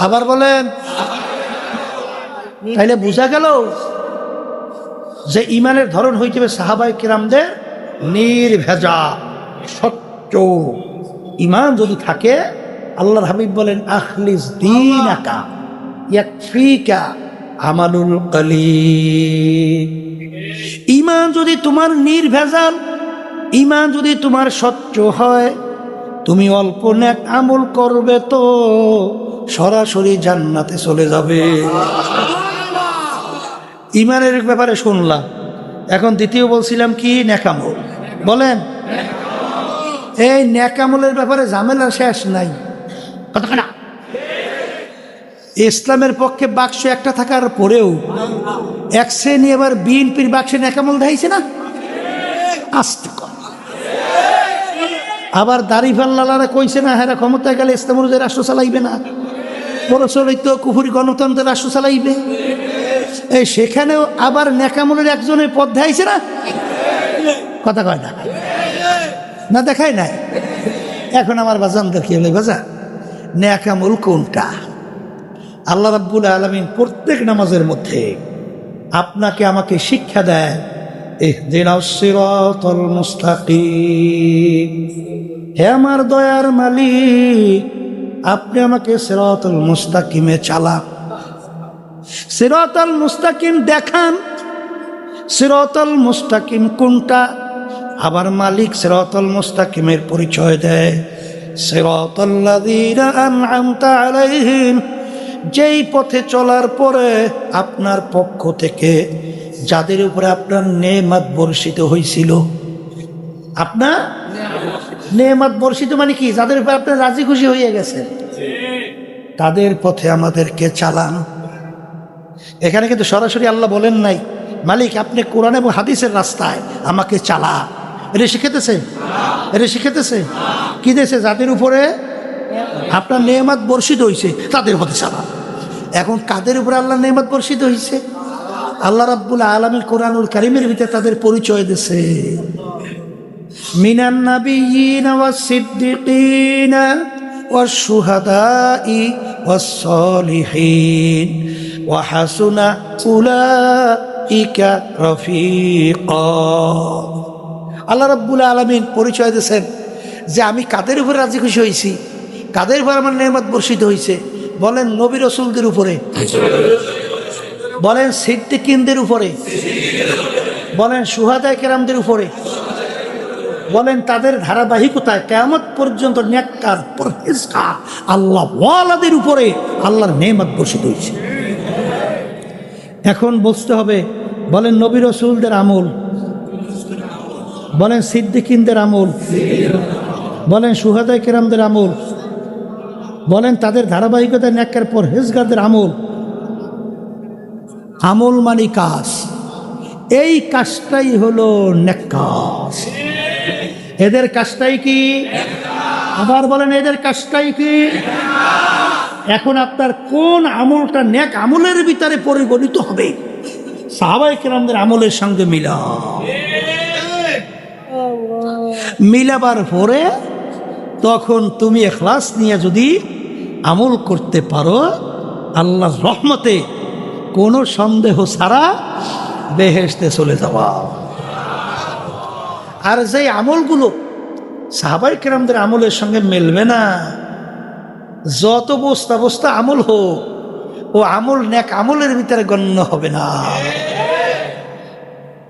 আবার বলেন। তাইলে বোঝা গেল যে ইমানের ধরন হইতে হবে সাহাবায়ে কেরামদের নির্ভেজা সত্য ইমান যদি থাকে। আল্লাহর হাবিব বলেন আখলিস দীনাকা ইয়াকফিকা আমালুল কলিল। ইমান যদি তোমার নির্ভেজাল, ইমান যদি তোমার স্বচ্ছ হয়, তুমি অল্প নেক আমল করবে তো সরাসরি জান্নাতে চলে যাবে। ইমানের ব্যাপারে শুনলাম, এখন দ্বিতীয় বলছিলাম কি? নেকামল। বলেন এই নেকামলের ব্যাপারে ঝামেলা শেষ নাই। কতখানা ইসলামের পক্ষে বাক্স একটা থাকার পরেও এক শ্রেণী এবার বিএনপির বাক্সে নেকামল দেখাইছে না? আস্তে কর। আবার দাড়িপাল্লারা কইছে না হ্যাঁ ক্ষমতায় গেলে ইসলাম অনুযায়ী রাষ্ট্র চালাইবে না, প্রচলিত কুফরি গণতন্ত্রের রাষ্ট্র চালাইবে। এই সেখানেও আবার নেকামলের একজনের পথ দেখাইছে না? কথা কয় না? না দেখায় নাই। এখন আমার বাজানদের কি হলে বাজা নেকামল কোনটা? আল্লাহ রাব্বুল আলামিন প্রত্যেক নামাজের মধ্যে আপনাকে আমাকে শিক্ষা দেয় ইহদিনাস সিরাতাল মুস্তাকিম। হে আমার দয়ার মালিক, আপনি আমাকে সিরাতাল মুস্তাকিমে চালান, সিরাতাল মুস্তাকিম দেখান। সিরাতাল মুস্তাকিম কোনটা? আবার মালিক সিরাতাল মুস্তাকিমের পরিচয় দেয় সিরাতাল্লাযীনা আন'আমতা আলাইহিম, যেই পথে চলার পরে আপনার পক্ষ থেকে যাদের উপরে আপনার নেয়ামত বর্ষিত হয়েছিল। আপনার নেয়ামত বর্ষিত মানে কি? যাদের উপরে আপনি রাজি খুশি হয়ে গেছেন, তাদের পথে আমাদেরকে চালান। এখানে কিন্তু সরাসরি আল্লাহ বলেন নাই মালিক আপনি কোরআন এবং হাদিসের রাস্তায় আমাকে চালা। এটা শিখেতেছে? এটা শিখেতেছে কি দেশে? যাদের উপরে আপনার নেয়ামত বর্ষিত হয়েছে তাদের পথে চালা। এখন কাদের উপরে আল্লাহ নেয়ামত বর্ষিত হয়েছে? আল্লাহ রাব্বুল আলামিন কোরআনুল কারীমের ভিতরে তাদের পরিচয় দিয়েছে মিনান নাবিয়িনা ওয়াস সিদ্দিকিনা ওয়াস শুহাদাই ওয়াস সালিহিন ওয়া হাসুনা উলাইকা রাফিকা। আল্লাহ রাব্বুল আলামিন পরিচয় দিয়েছেন যে আমি কাদের উপরে রাজি খুশি হয়েছি, কাদের উপর আমার নেয়ামত বর্ষিত হয়েছে। বলেন নবী রাসূলদের উপরে, বলেন সিদ্দিকিনদের উপরে, বলেন শুহাদায়ে কেরামদের উপরে, বলেন তাদের ধারাবাহিকতায় কিয়ামত পর্যন্ত নেককার পরহেজগার আল্লাহ ওয়ালাদের উপরে আল্লাহর নেয়ামত বর্ষিত হয়েছে। এখন বুঝতে হবে, বলেন নবী রাসূলদের আমল, বলেন সিদ্দিকিনদের আমল, বলেন শুহাদায়ে কেরামদের আমল, বলেন তাদের ধারাবাহিকতায় নেককার পরহেজগারদের আমল। আমল মানে কাজ, এই কাজটাই হলো নেক কাজ। এদের কাজটাই কি? আবার বলেন, এদের কাজটাই কি? এখন আপনার কোন আমলটা নেক আমলের ভিতরে পরিগণিত হবে? সাহাবায়ে কেরামদের আমলের সঙ্গে মিলাবার পরে তখন তুমি ইখলাস নিয়ে যদি আমল করতে পারো, আল্লাহর রহমতে কোনো সন্দেহ ছাড়া বেহেশতে চলে যাওয়া। আর যে আমলগুলো সাহাবায়ে কেরামদের আমলের সঙ্গে মিলবে না, যত বস্তা বস্তা আমল হোক, ও আমল নেক আমলের ভিতরে গণ্য হবে না।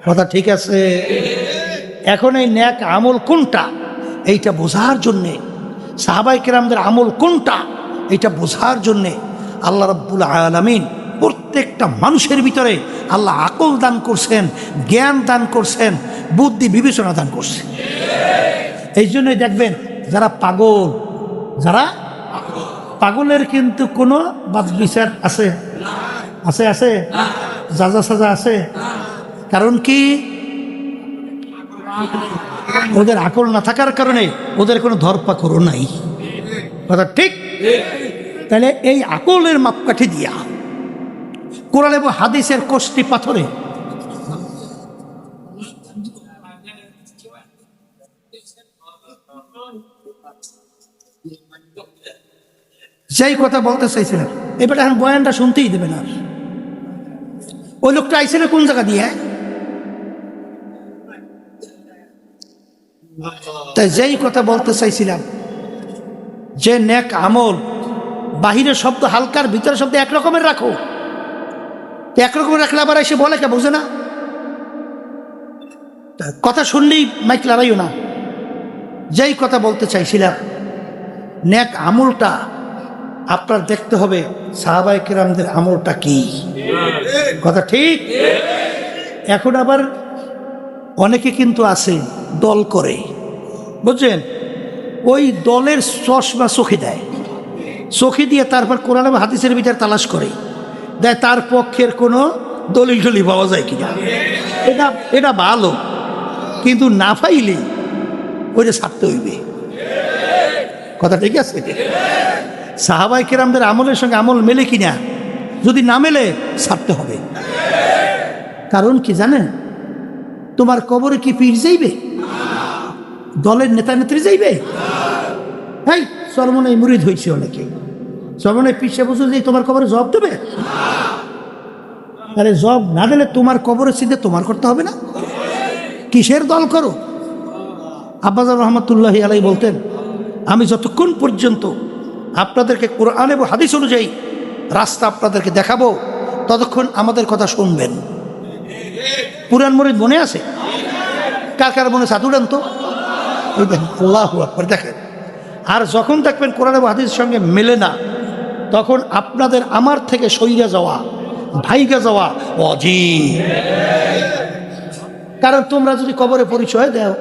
কথা ঠিক আছে? এখন এই নেক আমল কোনটা এইটা বোঝার জন্যে, সাহাবায়ে কেরামদের আমল কোনটা এইটা বোঝার জন্যে আল্লাহ রাব্বুল আলামিন প্রত্যেকটা মানুষের ভিতরে আল্লাহ আকল দান করছেন, জ্ঞান দান করছেন, বুদ্ধি বিবেচনা দান করছেন। এই জন্যই দেখবেন যারা পাগল, যারা পাগলের কিন্তু কোনো বাদ বিচার আছে? আছে আছে যাজা সাজা আছে। কারণ কি? ওদের আকল না থাকার কারণে ওদের কোনো ধরপাকড়ও নাই। কথা ঠিক? তাহলে এই আকলের মাপকাঠি দিয়া কোরআন এবং হাদিসের কষ্টি পাথরে যেই কথা বলতে চাইছিলেন, এবার এখন বয়ানটা শুনতেই দেবে না। ওই লোকটা আইছিল কোন জায়গা দিয়ে? তাই যেই কথা বলতে চাইছিলাম যে নেক আমল বাহিরের শব্দ হালকার, ভিতরের শব্দ একরকমের রাখো। একরকমের রাখলে আবার এসে বলে কে বোঝে না? কথা শুনলেই মাইক লড়াইও না। যেই কথা বলতে চাইছিলাম, নেক আমলটা আপনার দেখতে হবে সাহাবায়ে কেরামদের আমলটা কি। কথা ঠিক? এখন আবার অনেকে কিন্তু আছে দল করে, বুঝছেন? ওই দলের চশমা চোখে দেয়, চোখে দিয়ে তারপর কোরআন এবং হাদিসের ভিতর তালাশ করে দেয় তার পক্ষের কোনো দলিল টলি পাওয়া যায় কিনা। এটা ভালো, কিন্তু না পাইলে ওইটা ছাড়তে হইবে। কথা ঠিক আছে? সাহাবায়ে কেরামদের আমলের সঙ্গে আমল মেলে কিনা, যদি না মেলে ছাড়তে হবে। কারণ কি জানেন? তোমার কবরে কি পীর যাইবে? দলের নেতা নেত্রী যাইবে? এই চরমনাই মুরিদ হয়েছে অনেকে, চরমনাই পিছিয়ে বসে যে তোমার কবরে জবাব দেবে? আরে জবাব না দিলে তোমার কবরে সিদ্ধে তোমার করতে হবে না? কিসের দল করো? আব্বাজান রহমতুল্লাহি আলাইহি বলতেন, আমি যতক্ষণ পর্যন্ত আপনাদেরকে কোরআন এবং হাদিস অনুযায়ী রাস্তা আপনাদেরকে দেখাবো, ততক্ষণ আমাদের কথা শুনবেন। পুরান মুরিদ মনে আছে? কার কার মনে আছে? উড়ান তো। ওই দেখেন, আল্লাহু আকবার, দেখেন। আর যখন দেখবেন কোরআন এবং হাদিসের সঙ্গে মেলে না, তখন আপনাদের আমার থেকে সইরা যাওয়া, ভাইগা যাওয়া অজিব। কারণ তোমরা যদি কবরে পরিচয় দাও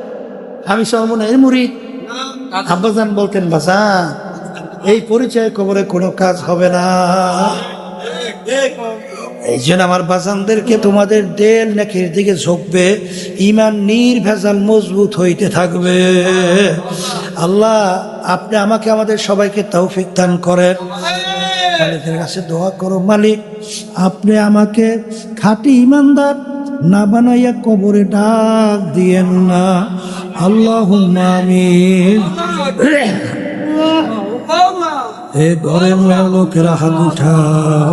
আমি চরমনাইয়ের মুরিদ, আব্বাজান বলতেন, বাজান এই পরিচয় কবরে কোনো কাজ হবে না। এই জন্য আমার বাজানদেরকে তোমাদের দেল নেকের দিকে ঝুঁকবে, ইমান নির্ভেজাল মজবুত হইতে থাকবে। আল্লাহ আপনি আমাকে আমাদের সবাইকে তৌফিক দান করেন। মালিকের কাছে দোয়া করো, মালিক আপনি আমাকে খাঁটি ইমানদার না বানাইয়া কবরে ডাক দিয়েন না। আল্লাহুম্মা আমিন। এ ঘরের লোকেরা হাত উঠাও,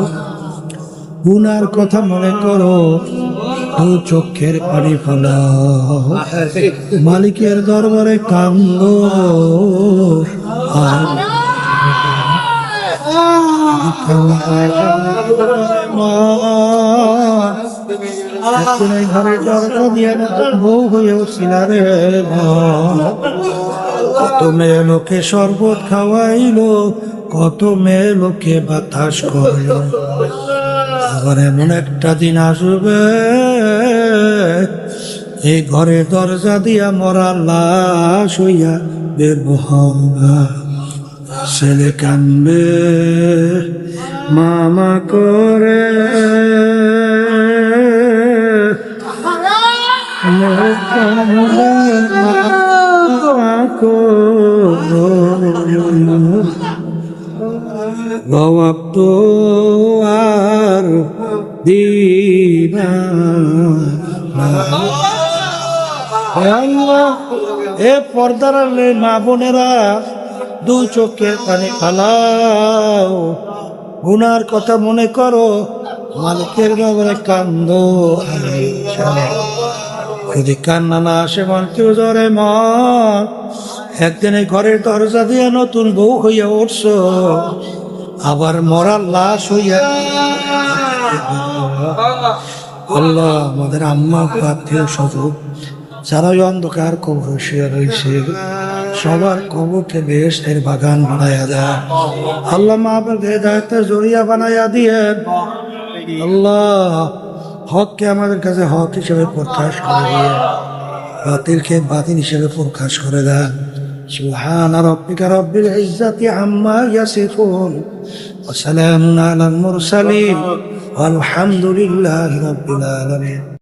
গুনার কথা মনে করো, দু চোখের পানি ফেলাও, মালিকের দরবারে কান্দো। আর ঘরে দরজা দিয়ে বউ হয়ে উঠছিল রে। কত মেয়ে লোকে শরবত খাওয়াইলো, কত মেয়ে লোকে বাতাস করলো। আবার এমন একটা দিন আসবে এই ঘরে দরজা দিয়া মরা লাশ হইয়া বের হবা। ছেলে কান্দবে মামা করে, জবাব তো আর দিনা এ পর্দার আড়ালে মা বোনেরা দুই চোখের পানি ফালাও, গুনার কথা মনে করো, মালিকের ব্যাপারে কান্দো। যদি কান্না না আসে মন কেউ জ্বরে মন, একদিনে ঘরের দরজা দিয়ে নতুন বউ হইয়া উঠছো, আবার মরার লাশ হইয়া। আল্লাহ আমাদের আম্মা আত্মীয় স্বজন যারা অন্ধকার কবর শুয়ে রয়েছে, সবার কবরকে বেহেশতের বাগান বানায়া দেয়। আল্লাহ মা বাবার হেদায়েতের জরিয়া বানায়া দিয়ে। আল্লাহ হককে আমাদের কাছে হক হিসেবে প্রকাশ করে দিয়ে, বাতিলকে বাতিল হিসেবে প্রকাশ করে দেয়। সুবহান রাব্বিকা রাব্বিল ইজ্জাতি আম্মা ইয়াসিফুন ওয়া সালামুন আলাল মুরসালিন ওয়ালহামদুলিল্লাহি রাব্বিল আলামিন।